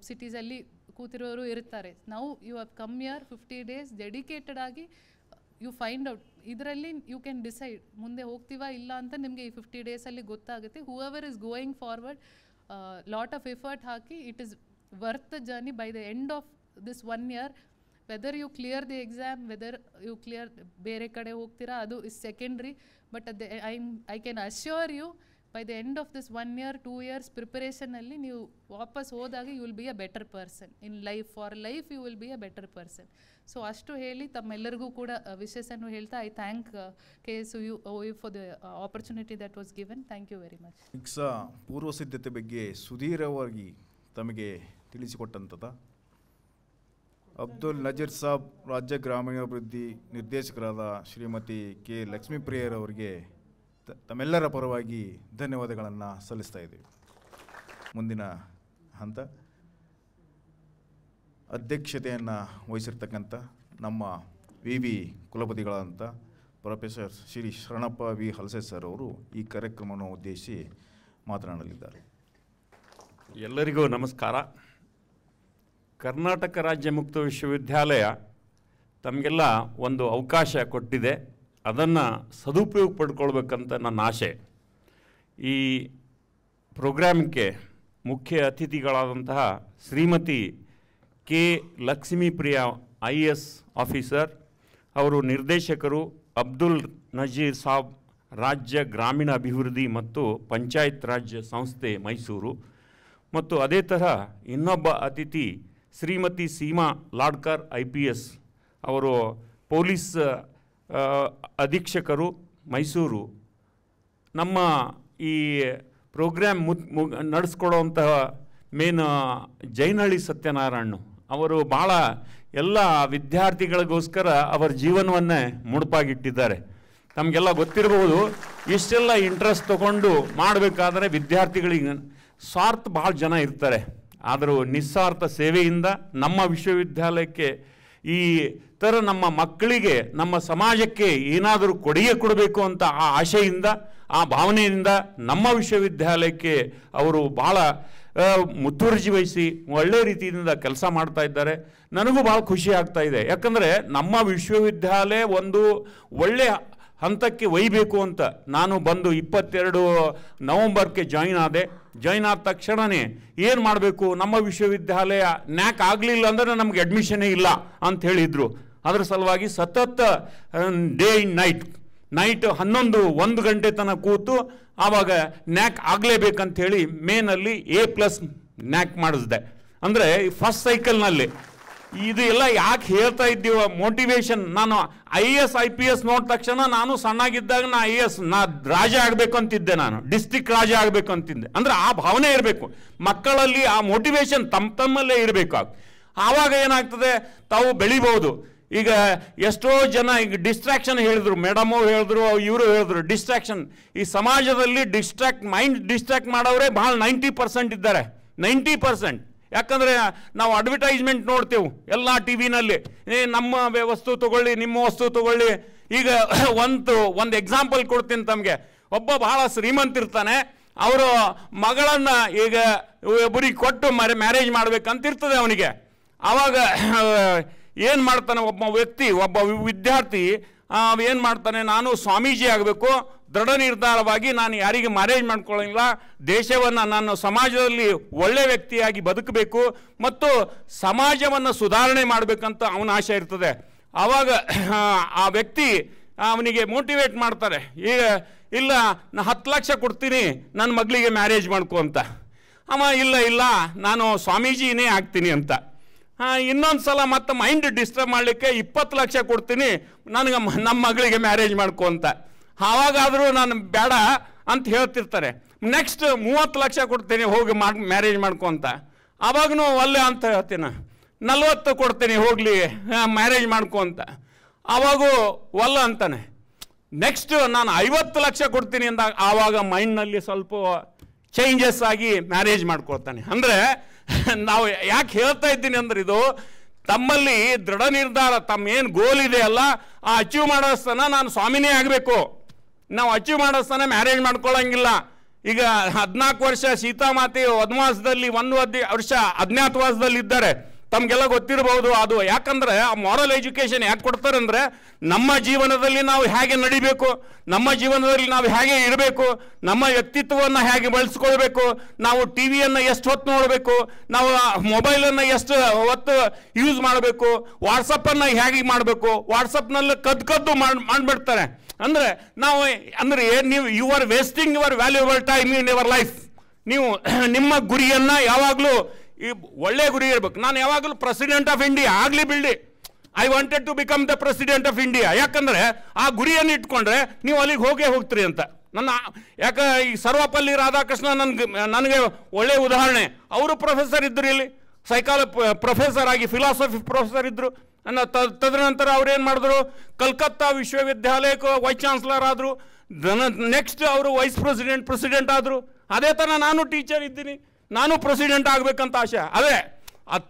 S2: ಸಿಟೀಸಲ್ಲಿ ಕೂತಿರೋರು ಇರ್ತಾರೆ. ನಾವು you have come here 50 days dedicated ಆಗಿ ಯು ಫೈಂಡ್ ಔಟ್. ಇದರಲ್ಲಿ ಯು ಕ್ಯಾನ್ ಡಿಸೈಡ್ ಮುಂದೆ ಹೋಗ್ತೀವಾ ಇಲ್ಲ ಅಂತ ನಿಮಗೆ ಈ 50 daysಲ್ಲಿ ಗೊತ್ತಾಗುತ್ತೆ. Whoever is going forward, lot of effort ಹಾಕಿ, it is worth the journey. By the end of this 1 year, whether you clear the exam, whether you clear ಬೇರೆ ಕಡೆ ಹೋಗ್ತೀರಾ, ಅದು is secondary. But I can assure you, by the end of this 1 year 2 years ಪ್ರಿಪರೇಷನಲ್ಲಿ ನೀವು ವಾಪಸ್ ಹೋದಾಗ you will be a better person in life. For life you will be a better person. So ಅಷ್ಟು ಹೇಳಿ ತಮ್ಮೆಲ್ಲರಿಗೂ ಕೂಡ ವಿಶೇಷನ್ನು ಹೇಳ್ತಾ I thank KSU for the opportunity that was given. Thank you very much.
S1: ಪರೀಕ್ಷಾ ಪೂರ್ವ ಸಿದ್ಧತೆ ಬಗ್ಗೆ ಸುದೀರ್ಘವಾಗಿ ತಮಗೆ ತಿಳಿಸಿಕೊಟ್ಟಂಥದ್ದು ಅಬ್ದುಲ್ ನಜೀರ್ ಸಾಬ್, ರಾಜ್ಯ ಗ್ರಾಮೀಣಾಭಿವೃದ್ಧಿ ನಿರ್ದೇಶಕರಾದ ಶ್ರೀಮತಿ K. ಲಕ್ಷ್ಮೀಪ್ರಿಯರವರಿಗೆ ತಮ್ಮೆಲ್ಲರ ಪರವಾಗಿ ಧನ್ಯವಾದಗಳನ್ನು ಸಲ್ಲಿಸ್ತಾ ಇದ್ದೀವಿ. ಮುಂದಿನ ಹಂತ ಅಧ್ಯಕ್ಷತೆಯನ್ನು ವಹಿಸಿರ್ತಕ್ಕಂಥ ನಮ್ಮ ವಿ ಕುಲಪತಿಗಳಾದಂಥ professor Shri Sharanappa V Halase sir ಅವರು ಈ ಕಾರ್ಯಕ್ರಮವನ್ನು ಉದ್ದೇಶಿಸಿ ಮಾತನಾಡಲಿದ್ದಾರೆ.
S3: ಎಲ್ಲರಿಗೂ ನಮಸ್ಕಾರ. ಕರ್ನಾಟಕ ರಾಜ್ಯ ಮುಕ್ತ ವಿಶ್ವವಿದ್ಯಾಲಯ ತಮಗೆಲ್ಲ ಒಂದು ಅವಕಾಶ ಕೊಟ್ಟಿದೆ, ಅದನ್ನು ಸದುಪಯೋಗ ಪಡ್ಕೊಳ್ಬೇಕಂತ ನನ್ನ ಆಸೆ. ಈ ಪ್ರೋಗ್ರಾಮ್ಗೆ ಮುಖ್ಯ ಅತಿಥಿಗಳಾದಂತಹ Shrimati K Lakshmipriya IAS officer, ಅವರು ನಿರ್ದೇಶಕರು, ಅಬ್ದುಲ್ ನಜೀರ್ ಸಾಬ್, ರಾಜ್ಯ ಗ್ರಾಮೀಣ ಅಭಿವೃದ್ಧಿ ಮತ್ತು ಪಂಚಾಯತ್ ರಾಜ್ ಸಂಸ್ಥೆ ಮೈಸೂರು, ಮತ್ತು ಅದೇ ತರಹ ಇನ್ನೊಬ್ಬ ಅತಿಥಿ ಶ್ರೀಮತಿ ಸೀಮಾ ಲಾಡ್ಕರ್ IPS, ಅವರು ಪೊಲೀಸ್ ಅಧೀಕ್ಷಕರು ಮೈಸೂರು. ನಮ್ಮ ಈ ಪ್ರೋಗ್ರಾಮ್ ನಡೆಸ್ಕೊಡುವಂತಹ ಮೇನ್ ಜೈನಹಳ್ಳಿ ಸತ್ಯನಾರಾಯಣ ಅವರು ಭಾಳ ಎಲ್ಲ ವಿದ್ಯಾರ್ಥಿಗಳಿಗೋಸ್ಕರ ಅವರ ಜೀವನವನ್ನೇ ಮುಡುಪಾಗಿಟ್ಟಿದ್ದಾರೆ. ನಮಗೆಲ್ಲ ಗೊತ್ತಿರಬಹುದು, ಇಷ್ಟೆಲ್ಲ ಇಂಟ್ರೆಸ್ಟ್ ತೊಗೊಂಡು ಮಾಡಬೇಕಾದ್ರೆ ವಿದ್ಯಾರ್ಥಿಗಳಿಗೆ ಸ್ವಾರ್ಥ ಭಾಳ ಜನ ಇರ್ತಾರೆ. ಆದರೂ ನಿಸ್ವಾರ್ಥ ಸೇವೆಯಿಂದ ನಮ್ಮ ವಿಶ್ವವಿದ್ಯಾಲಯಕ್ಕೆ ಈ ಥರ ನಮ್ಮ ಮಕ್ಕಳಿಗೆ, ನಮ್ಮ ಸಮಾಜಕ್ಕೆ ಏನಾದರೂ ಕೊಡುಗೆ ಕೊಡಬೇಕು ಅಂತ ಆ ಆಶೆಯಿಂದ, ಆ ಭಾವನೆಯಿಂದ ನಮ್ಮ ವಿಶ್ವವಿದ್ಯಾಲಯಕ್ಕೆ ಅವರು ಭಾಳ ಮುತುವರ್ಜಿ ವಹಿಸಿ ಒಳ್ಳೆ ರೀತಿಯಿಂದ ಕೆಲಸ ಮಾಡ್ತಾ ಇದ್ದಾರೆ. ನನಗೂ ಭಾಳ ಖುಷಿ ಆಗ್ತಾ ಇದೆ. ಯಾಕಂದರೆ ನಮ್ಮ ವಿಶ್ವವಿದ್ಯಾಲಯ ಒಂದು ಒಳ್ಳೆಯ ಹಂತಕ್ಕೆ ಒಯ್ಯಬೇಕು ಅಂತ ನಾನು ಬಂದು 22 ನವಂಬರ್ಗೆ ಜಾಯಿನ್ ಆದ ತಕ್ಷಣವೇ ಏನು ಮಾಡಬೇಕು, ನಮ್ಮ ವಿಶ್ವವಿದ್ಯಾಲಯ ನ್ಯಾಕ್ ಆಗಲಿಲ್ಲ ಅಂದರೆ ನಮಗೆ ಅಡ್ಮಿಷನ್ನೇ ಇಲ್ಲ ಅಂತ ಹೇಳಿದರು. ಅದರ ಸಲುವಾಗಿ ಸತತ ಡೇ ಇನ್ ನೈಟ್ 11-1 ಗಂಟೆ ತನಕ ಕೂತು ಆವಾಗ ನ್ಯಾಕ್ ಆಗಲೇಬೇಕಂಥೇಳಿ ಮೇನಲ್ಲಿ A+ ನ್ಯಾಕ್ ಮಾಡಿಸ್ದೆ. ಅಂದರೆ ಫಸ್ಟ್ ಸೈಕಲ್ನಲ್ಲಿ ಇದು ಎಲ್ಲ ಯಾಕೆ ಹೇಳ್ತಾ ಇದ್ದೀವ, ಮೋಟಿವೇಶನ್. ನಾನು IAS IPS ನೋಡಿದ ತಕ್ಷಣ ನಾನು ಸಣ್ಣಾಗಿದ್ದಾಗ ನಾ ರಾಜ ಆಗಬೇಕು ಅಂತಿದ್ದೆ, ನಾನು ಡಿಸ್ಟ್ರಿಕ್ಟ್ ರಾಜ ಆಗಬೇಕು ಅಂತಿದ್ದೆ. ಅಂದರೆ ಆ ಭಾವನೆ ಇರಬೇಕು ಮಕ್ಕಳಲ್ಲಿ, ಆ ಮೋಟಿವೇಶನ್ ತಮ್ಮಲ್ಲೇ ಇರಬೇಕು. ಆವಾಗ ಏನಾಗ್ತದೆ, ತಾವು ಬೆಳಿಬೋದು. ಈಗ ಎಷ್ಟೋ ಜನ ಈಗ ಡಿಸ್ಟ್ರಾಕ್ಷನ್ ಹೇಳಿದ್ರು, ಮೇಡಮು ಹೇಳಿದ್ರು, ಇವರು ಹೇಳಿದ್ರು, ಡಿಸ್ಟ್ರಾಕ್ಷನ್. ಈ ಸಮಾಜದಲ್ಲಿ ಮೈಂಡ್ ಡಿಸ್ಟ್ರಾಕ್ಟ್ ಮಾಡೋರೇ ಭಾಳ 90% ಇದ್ದಾರೆ. 90%. ಯಾಕಂದರೆ ನಾವು ಅಡ್ವರ್ಟೈಸ್ಮೆಂಟ್ ನೋಡ್ತೇವೆ ಎಲ್ಲ TV-ನಲ್ಲಿ, ನಮ್ಮ ವಸ್ತು ತೊಗೊಳ್ಳಿ, ನಿಮ್ಮ ವಸ್ತು ತೊಗೊಳ್ಳಿ. ಈಗ ಒಂದು ಎಕ್ಸಾಂಪಲ್ ಕೊಡ್ತೀನಿ ತಮಗೆ. ಒಬ್ಬ ಭಾಳ ಶ್ರೀಮಂತಿರ್ತಾನೆ, ಅವರು ಮಗಳನ್ನು ಈಗ ಒಬ್ಬರಿಗೆ ಕೊಟ್ಟು ಮ್ಯಾರೇಜ್ ಮಾಡ್ಬೇಕಂತಿರ್ತದೆ ಅವನಿಗೆ. ಆವಾಗ ಏನು ಮಾಡ್ತಾನೆ, ಒಬ್ಬ ವಿದ್ಯಾರ್ಥಿ ಏನು ಮಾಡ್ತಾನೆ, ನಾನು ಸ್ವಾಮೀಜಿ ಆಗಬೇಕು, ದೃಢ ನಿರ್ಧಾರವಾಗಿ ನಾನು ಯಾರಿಗೆ ಮ್ಯಾರೇಜ್ ಮಾಡ್ಕೊಳ್ಳೋಂಗಿಲ್ಲ, ದೇಶವನ್ನು, ನಾನು ಸಮಾಜದಲ್ಲಿ ಒಳ್ಳೆ ವ್ಯಕ್ತಿಯಾಗಿ ಬದುಕಬೇಕು ಮತ್ತು ಸಮಾಜವನ್ನು ಸುಧಾರಣೆ ಮಾಡಬೇಕಂತ ಅವನ ಆಶೆ ಇರ್ತದೆ. ಆವಾಗ ಆ ವ್ಯಕ್ತಿ ಅವನಿಗೆ ಮೋಟಿವೇಟ್ ಮಾಡ್ತಾರೆ, ಈಗ ಇಲ್ಲ ನಾನು 10 ಲಕ್ಷ ಕೊಡ್ತೀನಿ ನನ್ನ ಮಗಳಿಗೆ ಮ್ಯಾರೇಜ್ ಮಾಡ್ಕೊ ಅಂತ. ಇಲ್ಲ ನಾನು ಸ್ವಾಮೀಜಿನೇ ಆಗ್ತೀನಿ ಅಂತ. ಇನ್ನೊಂದು ಸಲ ಮತ್ತೆ ಮೈಂಡ್ ಡಿಸ್ಟರ್ಬ್ ಮಾಡಲಿಕ್ಕೆ 20 ಲಕ್ಷ ಕೊಡ್ತೀನಿ ನನಗೆ ನಮ್ಮ ಮಗಳಿಗೆ ಮ್ಯಾರೇಜ್ ಮಾಡ್ಕೊ ಅಂತ. ಆವಾಗಾದರೂ ನಾನು ಬೇಡ ಅಂತ ಹೇಳ್ತಿರ್ತಾರೆ. ನೆಕ್ಸ್ಟ್ 30 ಲಕ್ಷ ಕೊಡ್ತೀನಿ, ಹೋಗಿ ಮ್ಯಾರೇಜ್ ಮಾಡ್ಕೊ ಅಂತ. ಆವಾಗೂ ಒಲ್ಲೆ ಅಂತ ಹೇಳ್ತೀನಿ. 40 ಕೊಡ್ತೀನಿ, ಹೋಗಲಿ ಮ್ಯಾರೇಜ್ ಮಾಡ್ಕೊ ಅಂತ. ಆವಾಗೂ ಒಲ್ಲ ಅಂತಾನೆ. ನೆಕ್ಸ್ಟ್ ನಾನು 50 ಲಕ್ಷ ಕೊಡ್ತೀನಿ ಅಂದಾಗ ಆವಾಗ ಮೈಂಡ್ನಲ್ಲಿ ಸ್ವಲ್ಪ ಚೇಂಜಸ್ ಆಗಿ ಮ್ಯಾರೇಜ್ ಮಾಡ್ಕೊಳ್ತಾನೆ. ಅಂದರೆ ನಾವು ಯಾಕೆ ಹೇಳ್ತಾ ಇದ್ದೀನಿ ಅಂದ್ರೆ, ಇದು ತಮ್ಮಲ್ಲಿ ದೃಢ ನಿರ್ಧಾರ, ತಮ್ಮ ಏನು ಗೋಲ್ ಇದೆ ಅಲ್ಲ, ಆ ಅಚೀವ್ ಮಾಡೋಸ್ತನ ನಾನು ಸ್ವಾಮಿನೇ ಆಗಬೇಕು. ನಾವು ಅಚೀವ್ ಮಾಡೋಸ್ತನ ಮ್ಯಾರೇಜ್ ಮಾಡ್ಕೊಳ್ಳೋಂಗಿಲ್ಲ. ಈಗ 14 ವರ್ಷ ಸೀತಾಮಾತೆ ವನವಾಸದಲ್ಲಿ, 1 ವರ್ಷ ಅಜ್ಞಾತವಾಸದಲ್ಲಿ ಇದ್ದಾರೆ. ತಮಗೆಲ್ಲ ಗೊತ್ತಿರಬಹುದು ಅದು. ಯಾಕಂದರೆ ಆ ಮಾರಲ್ ಎಜುಕೇಷನ್ ಯಾಕೆ ಕೊಡ್ತಾರೆ ಅಂದರೆ, ನಮ್ಮ ಜೀವನದಲ್ಲಿ ನಾವು ಹೇಗೆ ನಡಿಬೇಕು, ನಮ್ಮ ಜೀವನದಲ್ಲಿ ನಾವು ಹೇಗೆ ಇರಬೇಕು, ನಮ್ಮ ವ್ಯಕ್ತಿತ್ವವನ್ನು ಹೇಗೆ ಬೆಳೆಸ್ಕೊಳ್ಬೇಕು, ನಾವು TV-ಯನ್ನು ಎಷ್ಟು ಹೊತ್ತು ನೋಡಬೇಕು, ನಾವು ಮೊಬೈಲನ್ನು ಎಷ್ಟು ಹೊತ್ತು ಯೂಸ್ ಮಾಡಬೇಕು, ವಾಟ್ಸಪ್ಪನ್ನು ಹೇಗೆ ಮಾಡಬೇಕು, ವಾಟ್ಸಪ್ನಲ್ಲಿ ಕದ್ದು ಮಾಡಿಬಿಡ್ತಾರೆ. ಅಂದರೆ ನೀವು you are wasting your valuable time in your life. ನೀವು ನಿಮ್ಮ ಗುರಿಯನ್ನು ಯಾವಾಗಲೂ ಈ ಒಳ್ಳೆ ಗುರಿ ಇರಬೇಕು. ನಾನು ಯಾವಾಗಲೂ ಪ್ರೆಸಿಡೆಂಟ್ ಆಫ್ ಇಂಡಿಯಾ ಆಗಲಿ ಬಿಡಿ, I wanted to become the president of India. ಯಾಕಂದರೆ ಆ ಗುರಿಯನ್ನು ಇಟ್ಕೊಂಡ್ರೆ ನೀವು ಅಲ್ಲಿಗೆ ಹೋಗ್ತೀರಿ ಅಂತ. ಯಾಕೆ ಈ ಸರ್ವಪಲ್ಲಿ ರಾಧಾಕೃಷ್ಣ ನನಗೆ ಒಳ್ಳೆಯ ಉದಾಹರಣೆ. ಅವರು ಪ್ರೊಫೆಸರ್ ಇದ್ದರು, ಇಲ್ಲಿ ಪ್ರೊಫೆಸರ್ ಆಗಿ ಫಿಲಾಸಫಿ ಪ್ರೊಫೆಸರ್ ಇದ್ದರು. ತದನಂತರ ಅವ್ರೇನು ಮಾಡಿದ್ರು, ಕಲ್ಕತ್ತಾ ವಿಶ್ವವಿದ್ಯಾಲಯಕ್ಕೆ ವೈಸ್ ಚಾನ್ಸಲರ್ ಆದರು. ನೆಕ್ಸ್ಟ್ ಅವರು ವೈಸ್ ಪ್ರೆಸಿಡೆಂಟ್ ಆದರು. ಅದೇ ಥರ ನಾನು ಟೀಚರ್ ಇದ್ದೀನಿ, ನಾನು ಪ್ರೆಸಿಡೆಂಟ್ ಆಗಬೇಕಂತ ಆಶೆ. ಅದೇ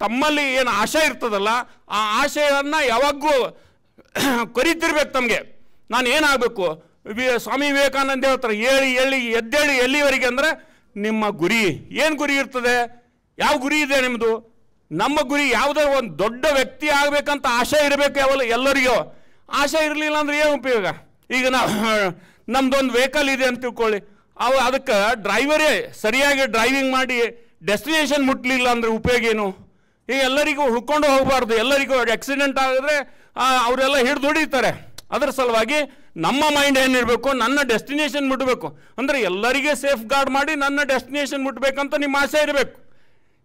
S3: ತಮ್ಮಲ್ಲಿ ಏನು ಆಶೆ ಇರ್ತದಲ್ಲ, ಆ ಆಶೆಯನ್ನು ಯಾವಾಗೂ ಕರಿತಿರ್ಬೇಕು ತಮಗೆ, ನಾನು ಏನಾಗಬೇಕು. ಸ್ವಾಮಿ ವಿವೇಕಾನಂದ ಹೇಳ್ತಾರೆ, ಹೇಳಿ ಎದ್ದೇಳಿ ಎಲ್ಲಿವರೆಗೆ ಅಂದರೆ ನಿಮ್ಮ ಗುರಿ ಏನು ಗುರಿ ಇರ್ತದೆ, ಯಾವ ಗುರಿ ಇದೆ ನಿಮ್ಮದು. ನಮ್ಮ ಗುರಿ ಯಾವುದೋ ಒಂದು ದೊಡ್ಡ ವ್ಯಕ್ತಿ ಆಗಬೇಕಂತ ಆಶೆ ಇರಬೇಕು ಎಲ್ಲರಿಗೂ. ಆಶೆ ಇರಲಿಲ್ಲ ಅಂದರೆ ಏನು ಉಪಯೋಗ. ಈಗ ನಮ್ಮದೊಂದು ವೆಹಿಕಲ್ ಇದೆ ಅಂತ ತಿಳ್ಕೊಳ್ಳಿ, ಅದಕ್ಕೆ ಡ್ರೈವರೇ ಸರಿಯಾಗಿ ಡ್ರೈವಿಂಗ್ ಮಾಡಿ ಡೆಸ್ಟಿನೇಷನ್ ಮುಟ್ಟಲಿಲ್ಲ ಅಂದರೆ ಉಪಯೋಗ ಏನು. ಈಗ ಎಲ್ಲರಿಗೂ ಹುಡ್ಕೊಂಡು ಹೋಗಬಾರ್ದು, ಎಲ್ಲರಿಗೂ ಆಕ್ಸಿಡೆಂಟ್ ಆಗಿದ್ರೆ ಅವರೆಲ್ಲ ಹಿಡಿದು ಹೊಡಿತಾರೆ. ಅದರ ಸಲುವಾಗಿ ನಮ್ಮ ಮೈಂಡ್ ಏನಿರಬೇಕು, ನನ್ನ ಡೆಸ್ಟಿನೇಷನ್ ಮುಟ್ಟಬೇಕು ಅಂದರೆ ಎಲ್ಲರಿಗೆ ಸೇಫ್ ಗಾರ್ಡ್ ಮಾಡಿ ನನ್ನ ಡೆಸ್ಟಿನೇಷನ್ ಮುಟ್ಟಬೇಕಂತ ನಿಮ್ಮ ಆಸೆ ಇರಬೇಕು.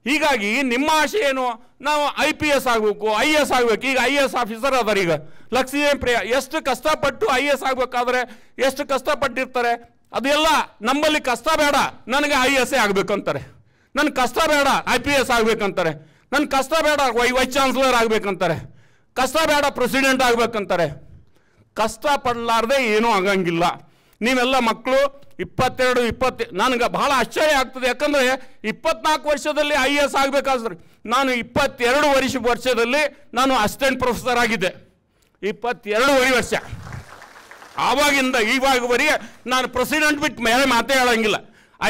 S3: ಹೀಗಾಗಿ ನಿಮ್ಮ ಆಸೆ ಏನು, ನಾವು IPS ಆಗಬೇಕು, IAS ಆಗಬೇಕು. ಈಗ IAS ಆಫೀಸರ್ ಅದಾರ. ಈಗ ಲಕ್ಷ್ಮೀ ಪ್ರಿಯ ಎಷ್ಟು ಕಷ್ಟಪಟ್ಟು IAS ಆಗಬೇಕಾದ್ರೆ ಎಷ್ಟು ಕಷ್ಟಪಟ್ಟಿರ್ತಾರೆ. ಅದೆಲ್ಲ ನಮ್ಮಲ್ಲಿ ಕಷ್ಟ ಬೇಡ, ನನಗೆ IAS ಆಗಬೇಕಂತಾರೆ. ನನ್ನ ಕಷ್ಟ ಬೇಡ IPS ಆಗಬೇಕಂತಾರೆ. ನನ್ನ ಕಷ್ಟ ಬೇಡ ವೈಸ್ ಚಾನ್ಸಲರ್ ಆಗಬೇಕಂತಾರೆ. ಕಷ್ಟ ಬೇಡ ಪ್ರೆಸಿಡೆಂಟ್ ಆಗಬೇಕಂತಾರೆ. ಕಷ್ಟಪಡಲಾರ್ದೆ ಏನೂ ಆಗಂಗಿಲ್ಲ. ನೀವೆಲ್ಲ ಮಕ್ಕಳು 22 ನನಗೆ ಬಹಳ ಆಶ್ಚರ್ಯ ಆಗ್ತದೆ. ಯಾಕಂದರೆ 24 ವರ್ಷದಲ್ಲಿ IAS ಆಗಬೇಕಾದ್ರೆ ನಾನು 22 ವರ್ಷದಲ್ಲಿ ನಾನು ಅಸಿಸ್ಟೆಂಟ್ ಪ್ರೊಫೆಸರ್ ಆಗಿದ್ದೆ. 22 ವರ್ಷ. ಆವಾಗಿಂದ ಇವಾಗವರೆಗೆ ನಾನು ಪ್ರೆಸಿಡೆಂಟ್ ಬಿಟ್ಟು ಮೇಲೆ ಮಾತೇ ಹೇಳಂಗಿಲ್ಲ.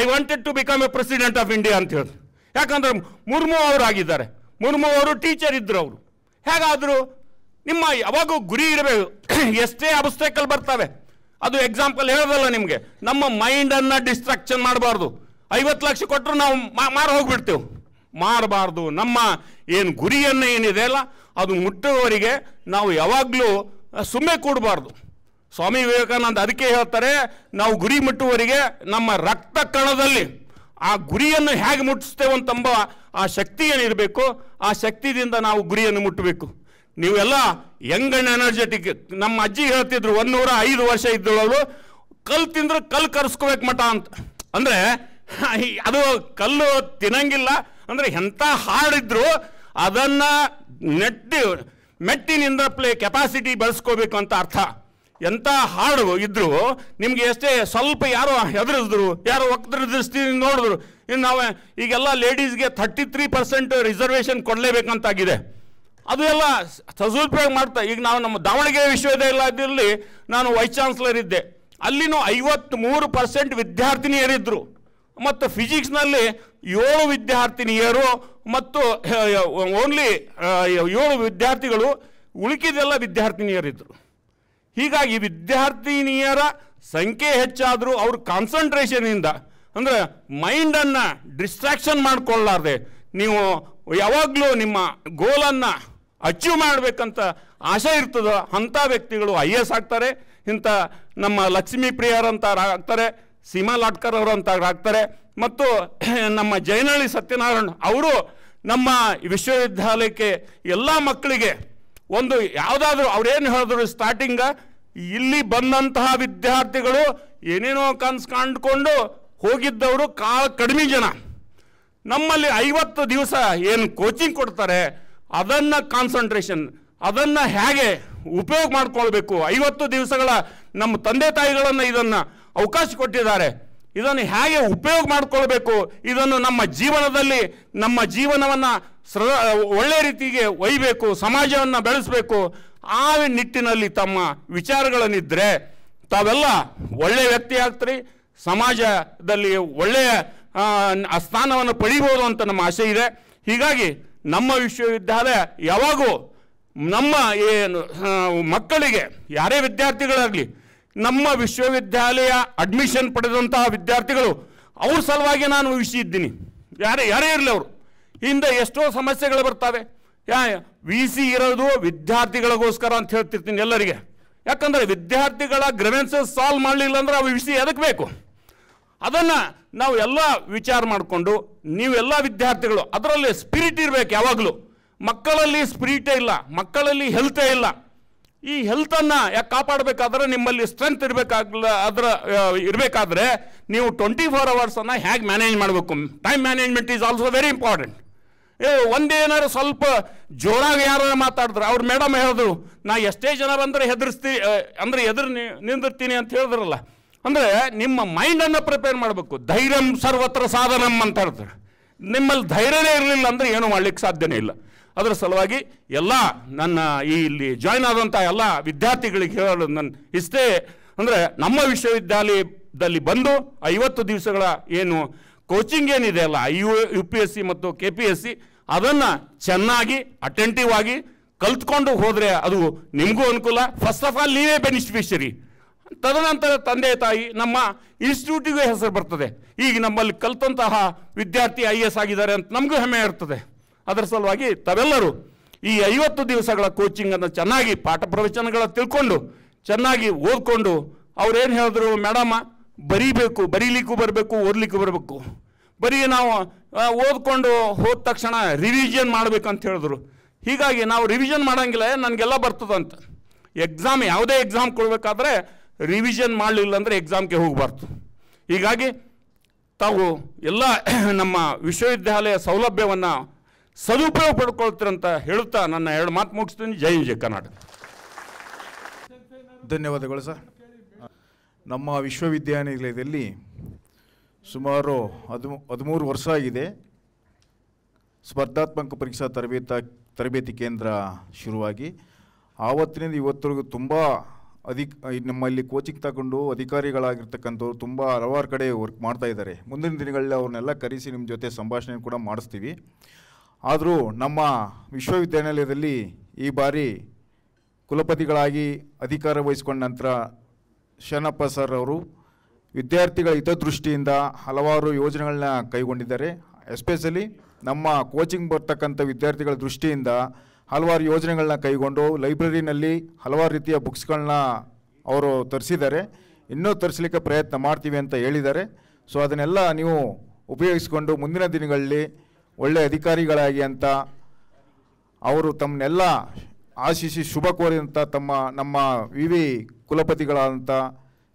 S3: I wanted to become a president of India ಅಂತ ಹೇಳಿ. ಯಾಕಂದರೆ ಮುರ್ಮು ಅವರು ಆಗಿದ್ದಾರೆ. ಮುರ್ಮು ಅವರು ಟೀಚರ್ ಇದ್ದರು. ಅವರು ಹೇಗಾದರೂ ನಿಮ್ಮ ಯಾವಾಗೂ ಗುರಿ ಇರಬೇಕು. ಎಷ್ಟೇ ಅಬ್ಸ್ಟಕಲ್ ಬರ್ತವೆ, ಅದು ಎಕ್ಸಾಂಪಲ್ ಹೇಳೋದಲ್ಲ ನಿಮಗೆ. ನಮ್ಮ ಮೈಂಡನ್ನು ಡಿಸ್ಟ್ರಾಕ್ಷನ್ ಮಾಡಬಾರ್ದು. 50 ಲಕ್ಷ ಕೊಟ್ಟರು ನಾವು ಮಾರು ಹೋಗ್ಬಿಡ್ತೇವೆ. ಮಾಡಬಾರ್ದು. ನಮ್ಮ ಏನು ಗುರಿಯನ್ನು ಏನಿದೆ ಅಲ್ಲ ಅದು ಮುಟ್ಟುವವರೆಗೆ ನಾವು ಯಾವಾಗಲೂ ಸುಮ್ಮನೆ ಕೂಡಬಾರ್ದು. ಸ್ವಾಮಿ ವಿವೇಕಾನಂದ ಅದಕ್ಕೆ ಹೇಳ್ತಾರೆ, ನಾವು ಗುರಿ ಮುಟ್ಟುವವರೆಗೆ ನಮ್ಮ ರಕ್ತ ಕಣದಲ್ಲಿ ಆ ಗುರಿಯನ್ನು ಹೇಗೆ ಮುಟ್ಟಿಸ್ತೇವಂತೆಂಬ ಆ ಶಕ್ತಿ ಏನಿರಬೇಕು, ಆ ಶಕ್ತಿಯಿಂದ ನಾವು ಗುರಿಯನ್ನು ಮುಟ್ಟಬೇಕು. ನೀವೆಲ್ಲ ಯಂಗ್ ಆ್ಯಂಡ್ ಎನರ್ಜೆಟಿಕ್. ನಮ್ಮ ಅಜ್ಜಿ ಹೇಳ್ತಿದ್ರು 105 ವರ್ಷ ಇದ್ದಳು, ಕಲ್ಲು ತಿಂದ್ರೆ ಕಲ್ಲು ಕರ್ಸ್ಕೋಬೇಕು ಮಠ ಅಂತ. ಅಂದರೆ ಅದು ಕಲ್ಲು ತಿನ್ನಂಗಿಲ್ಲ ಅಂದರೆ ಎಂಥ ಹಾಡಿದ್ರು ಅದನ್ನು ಮೆಟ್ಟಿನಿಂದ ಕೆಪಾಸಿಟಿ ಬೆಳೆಸ್ಕೋಬೇಕು ಅಂತ ಅರ್ಥ. ಎಂಥ ಹಾಡು ಇದ್ದರು ನಿಮಗೆ ಎಷ್ಟೇ ಸ್ವಲ್ಪ ಯಾರೋ ಹೆದರಿಸಿದ್ರು, ಯಾರೋ ವಕ್ತರ ದೃಷ್ಟಿಯಿಂದ ನೋಡಿದ್ರು. ಇನ್ನು ನಾವು ಈಗೆಲ್ಲ ಲೇಡೀಸ್ಗೆ 33% ರಿಸರ್ವೇಷನ್ ಕೊಡಲೇಬೇಕಂತಾಗಿದೆ. ಅದು ಎಲ್ಲ ಸದುಪಯೋಗ ಮಾಡ್ತಾ. ಈಗ ನಾವು ನಮ್ಮ ದಾವಣಗೆರೆ ವಿಶ್ವವಿದ್ಯಾಲಯದಲ್ಲಿ ನಾನು ವೈಸ್ ಚಾನ್ಸಲರ್ ಇದ್ದೆ. ಅಲ್ಲಿನೂ 53% ವಿದ್ಯಾರ್ಥಿನಿಯರಿದ್ದರು. ಮತ್ತು ಫಿಸಿಕ್ಸ್ನಲ್ಲಿ 7 ವಿದ್ಯಾರ್ಥಿನಿಯರು ಮತ್ತು ಓನ್ಲಿ 7 ವಿದ್ಯಾರ್ಥಿಗಳು, ಉಳಿಕಿದೆಲ್ಲ ವಿದ್ಯಾರ್ಥಿನಿಯರಿದ್ದರು. ಹೀಗಾಗಿ ವಿದ್ಯಾರ್ಥಿನಿಯರ ಸಂಖ್ಯೆ ಹೆಚ್ಚಾದರೂ ಅವ್ರ ಕಾನ್ಸಂಟ್ರೇಷನಿಂದ ಅಂದರೆ ಮೈಂಡನ್ನು ಡಿಸ್ಟ್ರಾಕ್ಷನ್ ಮಾಡಿಕೊಳ್ಳಾರ್ದೆ ನೀವು ಯಾವಾಗಲೂ ನಿಮ್ಮ ಗೋಲನ್ನು ಅಚೀವ್ ಮಾಡಬೇಕಂತ ಆಸೆ ಇರ್ತದೋ ಅಂಥ ವ್ಯಕ್ತಿಗಳು IAS ಆಗ್ತಾರೆ. ಇಂಥ ನಮ್ಮ ಲಕ್ಷ್ಮೀ ಪ್ರಿಯರಂತ ಆಗ್ತಾರೆ, ಸೀಮಾ ಲಾಟ್ಕರ್ ಅವರು ಅಂತ ಆಗ್ತಾರೆ. ಮತ್ತು ನಮ್ಮ ಜೈನಹಳ್ಳಿ ಸತ್ಯನಾರಾಯಣ ಅವರು ನಮ್ಮ ವಿಶ್ವವಿದ್ಯಾಲಯಕ್ಕೆ ಎಲ್ಲ ಮಕ್ಕಳಿಗೆ ಒಂದು ಯಾವುದಾದ್ರೂ ಅವ್ರೇನು ಹೇಳಿದ್ರು ಸ್ಟಾರ್ಟಿಂಗ, ಇಲ್ಲಿ ಬಂದಂತಹ ವಿದ್ಯಾರ್ಥಿಗಳು ಏನೇನೋ ಕನಸು ಕಂಡುಕೊಂಡು ಹೋಗಿದ್ದವರು ಕಡಿಮೆ ಜನ. ನಮ್ಮಲ್ಲಿ 50 ದಿವಸ ಏನು ಕೋಚಿಂಗ್ ಕೊಡ್ತಾರೆ ಅದನ್ನು ಕಾನ್ಸಂಟ್ರೇಷನ್, ಅದನ್ನು ಹೇಗೆ ಉಪಯೋಗ ಮಾಡ್ಕೊಳ್ಬೇಕು. 50 ದಿವಸಗಳ ನಮ್ಮ ತಂದೆ ತಾಯಿಗಳನ್ನು ಇದನ್ನು ಅವಕಾಶ ಕೊಟ್ಟಿದ್ದಾರೆ. ಇದನ್ನು ಹೇಗೆ ಉಪಯೋಗ ಮಾಡಿಕೊಳ್ಬೇಕು, ಇದನ್ನು ನಮ್ಮ ಜೀವನದಲ್ಲಿ ನಮ್ಮ ಜೀವನವನ್ನು ಒಳ್ಳೆಯ ರೀತಿಗೆ ಒಯ್ಯಬೇಕು, ಸಮಾಜವನ್ನು ಬೆಳೆಸಬೇಕು. ಆ ನಿಟ್ಟಿನಲ್ಲಿ ತಮ್ಮ ವಿಚಾರಗಳನ್ನಿದ್ದರೆ ತಾವೆಲ್ಲ ಒಳ್ಳೆಯ ವ್ಯಕ್ತಿ ಆಗ್ತೀರಿ, ಸಮಾಜದಲ್ಲಿ ಒಳ್ಳೆಯ ಸ್ಥಾನವನ್ನು ಪಡಿಬೋದು ಅಂತ ನಮ್ಮ ಆಸೆ ಇದೆ. ಹೀಗಾಗಿ ನಮ್ಮ ವಿಶ್ವವಿದ್ಯಾಲಯ ಯಾವಾಗೂ ನಮ್ಮ ಏನು ಮಕ್ಕಳಿಗೆ ಯಾರೇ ವಿದ್ಯಾರ್ಥಿಗಳಾಗಲಿ ನಮ್ಮ ವಿಶ್ವವಿದ್ಯಾಲಯ ಅಡ್ಮಿಷನ್ ಪಡೆದಂತಹ ವಿದ್ಯಾರ್ಥಿಗಳು ಅವ್ರ ಸಲುವಾಗಿ ನಾನು ಇದ್ದೀನಿ. ಯಾರೇ ಇರಲಿ ಅವರು ಹಿಂದೆ ಎಷ್ಟೋ ಸಮಸ್ಯೆಗಳು ಬರ್ತವೆ. VC ಇರೋದು ವಿದ್ಯಾರ್ಥಿಗಳಿಗೋಸ್ಕರ ಅಂತ ಹೇಳ್ತಿರ್ತೀನಿ ಎಲ್ಲರಿಗೆ. ಯಾಕಂದರೆ ವಿದ್ಯಾರ್ಥಿಗಳ ಗ್ರೆವೆನ್ಸಸ್ ಸಾಲ್ವ್ ಮಾಡಲಿಲ್ಲ ಅಂದರೆ ಅವು VC ಎದಕ್ಕೆ ಬೇಕು? ಅದನ್ನು ನಾವು ಎಲ್ಲ ವಿಚಾರ ಮಾಡಿಕೊಂಡು ನೀವೆಲ್ಲ ವಿದ್ಯಾರ್ಥಿಗಳು ಅದರಲ್ಲಿ ಸ್ಪಿರಿಟ್ ಇರಬೇಕು. ಯಾವಾಗಲೂ ಮಕ್ಕಳಲ್ಲಿ ಸ್ಪಿರಿಟೇ ಇಲ್ಲ, ಮಕ್ಕಳಲ್ಲಿ ಹೆಲ್ತೇ ಇಲ್ಲ. ಈ ಹೆಲ್ತನ್ನು ಯಾಕೆ ಕಾಪಾಡಬೇಕಾದ್ರೆ ನಿಮ್ಮಲ್ಲಿ ಸ್ಟ್ರೆಂತ್ ಇರಬೇಕಾದ್ರೆ ನೀವು 24 ಅವರ್ಸನ್ನು ಹೇಗೆ ಮ್ಯಾನೇಜ್ ಮಾಡಬೇಕು. Time management is also very important. ಒಂದೇನಾದ್ರು ಸ್ವಲ್ಪ ಜೋರಾಗಿ ಯಾರು ಮಾತಾಡಿದ್ರು, ಅವ್ರು ಮೇಡಮ್ ಹೇಳಿದ್ರು, ನಾ ಎಷ್ಟೇ ಜನ ಬಂದರೆ ಎದುರು ನಿಂದಿರ್ತೀನಿ ಅಂತ ಹೇಳಿದ್ರಲ್ಲ. ಅಂದರೆ ನಿಮ್ಮ ಮೈಂಡನ್ನು ಪ್ರಿಪೇರ್ ಮಾಡಬೇಕು. ಧೈರ್ಯಂ ಸರ್ವತ್ರ ಸಾಧನಂ ಅಂತ ಹೇಳ್ತಾರೆ. ನಿಮ್ಮಲ್ಲಿ ಧೈರ್ಯನೇ ಇರಲಿಲ್ಲ ಅಂದರೆ ಏನೂ ಮಾಡಲಿಕ್ಕೆ ಸಾಧ್ಯನೇ ಇಲ್ಲ. ಅದರ ಸಲುವಾಗಿ ಎಲ್ಲ ನನ್ನ ಇಲ್ಲಿ ಜಾಯ್ನ್ ಆದಂಥ ಎಲ್ಲ ವಿದ್ಯಾರ್ಥಿಗಳಿಗೆ ಹೇಳಲು ನನ್ನ ಇಷ್ಟೇ ಅಂದರೆ ನಮ್ಮ ವಿಶ್ವವಿದ್ಯಾಲಯದಲ್ಲಿ ಬಂದು 50 ದಿವಸಗಳ ಏನು ಕೋಚಿಂಗ್ ಏನಿದೆ ಅಲ್ಲ UPSC ಮತ್ತು KPSC ಅದನ್ನು ಚೆನ್ನಾಗಿ ಅಟೆಂಟಿವ್ ಆಗಿ ಕಲ್ತ್ಕೊಂಡು ಹೋದರೆ ಅದು ನಿಮಗೂ ಅನುಕೂಲ. ಫಸ್ಟ್ ಆಫ್ ಆಲ್ ನೀವೇ ಬೆನಿಫಿಷರಿ, ತದನಂತರ ತಂದೆ ತಾಯಿ ನಮ್ಮ ಇನ್ಸ್ಟಿಟ್ಯೂಟಿಗೂ ಹೆಸರು ಬರ್ತದೆ. ಈಗ ನಮ್ಮಲ್ಲಿ ಕಲ್ತಂತಹ ವಿದ್ಯಾರ್ಥಿ IAS ಆಗಿದ್ದಾರೆ ಅಂತ ನಮಗೂ ಹೆಮ್ಮೆ ಇರ್ತದೆ. ಅದರ ಸಲುವಾಗಿ ತಾವೆಲ್ಲರೂ ಈ 50 ದಿವಸಗಳ ಕೋಚಿಂಗನ್ನು ಚೆನ್ನಾಗಿ ಪಾಠ ಪ್ರವಚನಗಳ ತಿಳ್ಕೊಂಡು ಚೆನ್ನಾಗಿ ಓದ್ಕೊಂಡು ಅವ್ರೇನು ಹೇಳಿದ್ರು, ಮೇಡಮ್ಮ ಬರೀಲಿಕ್ಕೂ ಬರಬೇಕು, ಓದಲಿಕ್ಕೂ ಬರಬೇಕು. ಬರೀ ನಾವು ಓದ್ಕೊಂಡು ಹೋದ ತಕ್ಷಣ ರಿವಿಷನ್ ಮಾಡಬೇಕಂತ ಹೇಳಿದ್ರು. ಹೀಗಾಗಿ ನಾವು ರಿವಿಷನ್ ಮಾಡೋಂಗಿಲ್ಲ, ನನಗೆಲ್ಲ ಬರ್ತದಂತ. ಎಕ್ಸಾಮ್ ಯಾವುದೇ ಎಕ್ಸಾಮ್ ಕೊಡಬೇಕಾದ್ರೆ ರಿವಿಷನ್ ಮಾಡಲಿಲ್ಲ ಅಂದರೆ ಎಕ್ಸಾಮ್ಗೆ ಹೋಗಬಾರ್ದು. ಹೀಗಾಗಿ ತಾವು ಎಲ್ಲ ನಮ್ಮ ವಿಶ್ವವಿದ್ಯಾಲಯ ಸೌಲಭ್ಯವನ್ನು ಸದುಪಯೋಗ ಪಡ್ಕೊಳ್ತೀರಂತ ಹೇಳುತ್ತಾ ನನ್ನ 2 ಮಾತು ಮುಗಿಸ್ತೀನಿ. ಜೈ ಕರ್ನಾಟಕ.
S1: ಧನ್ಯವಾದಗಳು ಸರ್. ನಮ್ಮ ವಿಶ್ವವಿದ್ಯಾನಿಲಯದಲ್ಲಿ ಸುಮಾರು 13 ವರ್ಷ ಆಗಿದೆ ಸ್ಪರ್ಧಾತ್ಮಕ ಪರೀಕ್ಷಾ ತರಬೇತಿ ಕೇಂದ್ರ ಶುರುವಾಗಿ. ಆವತ್ತಿನಿಂದ ಇವತ್ತರೆಗೂ ತುಂಬ ನಮ್ಮಲ್ಲಿ ಕೋಚಿಂಗ್ ತಗೊಂಡು ಅಧಿಕಾರಿಗಳಾಗಿರ್ತಕ್ಕಂಥವ್ರು ತುಂಬ ಹಲವಾರು ಕಡೆ ವರ್ಕ್ ಮಾಡ್ತಾ ಇದ್ದಾರೆ. ಮುಂದಿನ ದಿನಗಳಲ್ಲಿ ಅವ್ರನ್ನೆಲ್ಲ ಕರೆಸಿ ನಿಮ್ಮ ಜೊತೆ ಸಂಭಾಷಣೆ ಕೂಡ ಮಾಡಿಸ್ತೀವಿ. ಆದರೂ ನಮ್ಮ ವಿಶ್ವವಿದ್ಯಾನಿಲಯದಲ್ಲಿ ಈ ಬಾರಿ ಕುಲಪತಿಗಳಾಗಿ ಅಧಿಕಾರ ವಹಿಸಿಕೊಂಡ ನಂತರ ಶರಣಪ್ಪ ಸರ್ ಅವರು ವಿದ್ಯಾರ್ಥಿಗಳ ಹಿತದೃಷ್ಟಿಯಿಂದ ಹಲವಾರು ಯೋಜನೆಗಳನ್ನ ಕೈಗೊಂಡಿದ್ದಾರೆ. ಎಸ್ಪೆಷಲಿ ನಮ್ಮ ಕೋಚಿಂಗ್ ಬರ್ತಕ್ಕಂಥ ವಿದ್ಯಾರ್ಥಿಗಳ ದೃಷ್ಟಿಯಿಂದ ಹಲವಾರು ಯೋಜನೆಗಳನ್ನ ಕೈಗೊಂಡು ಲೈಬ್ರರಿನಲ್ಲಿ ಹಲವಾರು ರೀತಿಯ ಬುಕ್ಸ್ಗಳನ್ನ ಅವರು ತರಿಸಿದ್ದಾರೆ. ಇನ್ನೂ ತರಿಸಲಿಕ್ಕೆ ಪ್ರಯತ್ನ ಮಾಡ್ತೀವಿ ಅಂತ ಹೇಳಿದ್ದಾರೆ. ಸೊ ಅದನ್ನೆಲ್ಲ ನೀವು ಉಪಯೋಗಿಸಿಕೊಂಡು ಮುಂದಿನ ದಿನಗಳಲ್ಲಿ ಒಳ್ಳೆಯ ಅಧಿಕಾರಿಗಳಾಗಿ ಅಂತ ಅವರು ತಮ್ಮನ್ನೆಲ್ಲ ಆಶಿಸಿ ಶುಭ ಕೋರಿದಂಥ ನಮ್ಮ ವಿ ಕುಲಪತಿಗಳಾದಂಥ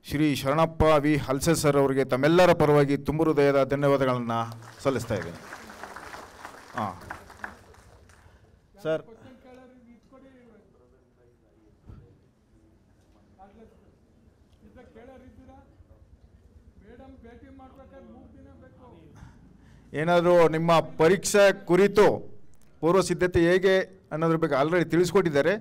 S1: ಶ್ರೀ ಶರಣಪ್ಪ ವಿ ಹಲ್ಸೆ ಸರ್ ಅವರಿಗೆ ತಮ್ಮೆಲ್ಲರ ಪರವಾಗಿ ತುಂಬ ಹೃದಯದ ಧನ್ಯವಾದಗಳನ್ನು ಸಲ್ಲಿಸ್ತಾ ಇದ್ದೇನೆ. ಹಾಂ ಸರ್. ಏನಾದರೂ ನಿಮ್ಮ ಪರೀಕ್ಷೆ ಕುರಿತು ಪೂರ್ವ ಸಿದ್ಧತೆ ಹೇಗೆ ಅನ್ನೋದ್ರ ಬಗ್ಗೆ ಆಲ್ರೆಡಿ ತಿಳಿಸ್ಕೊಟ್ಟಿದ್ದಾರೆ.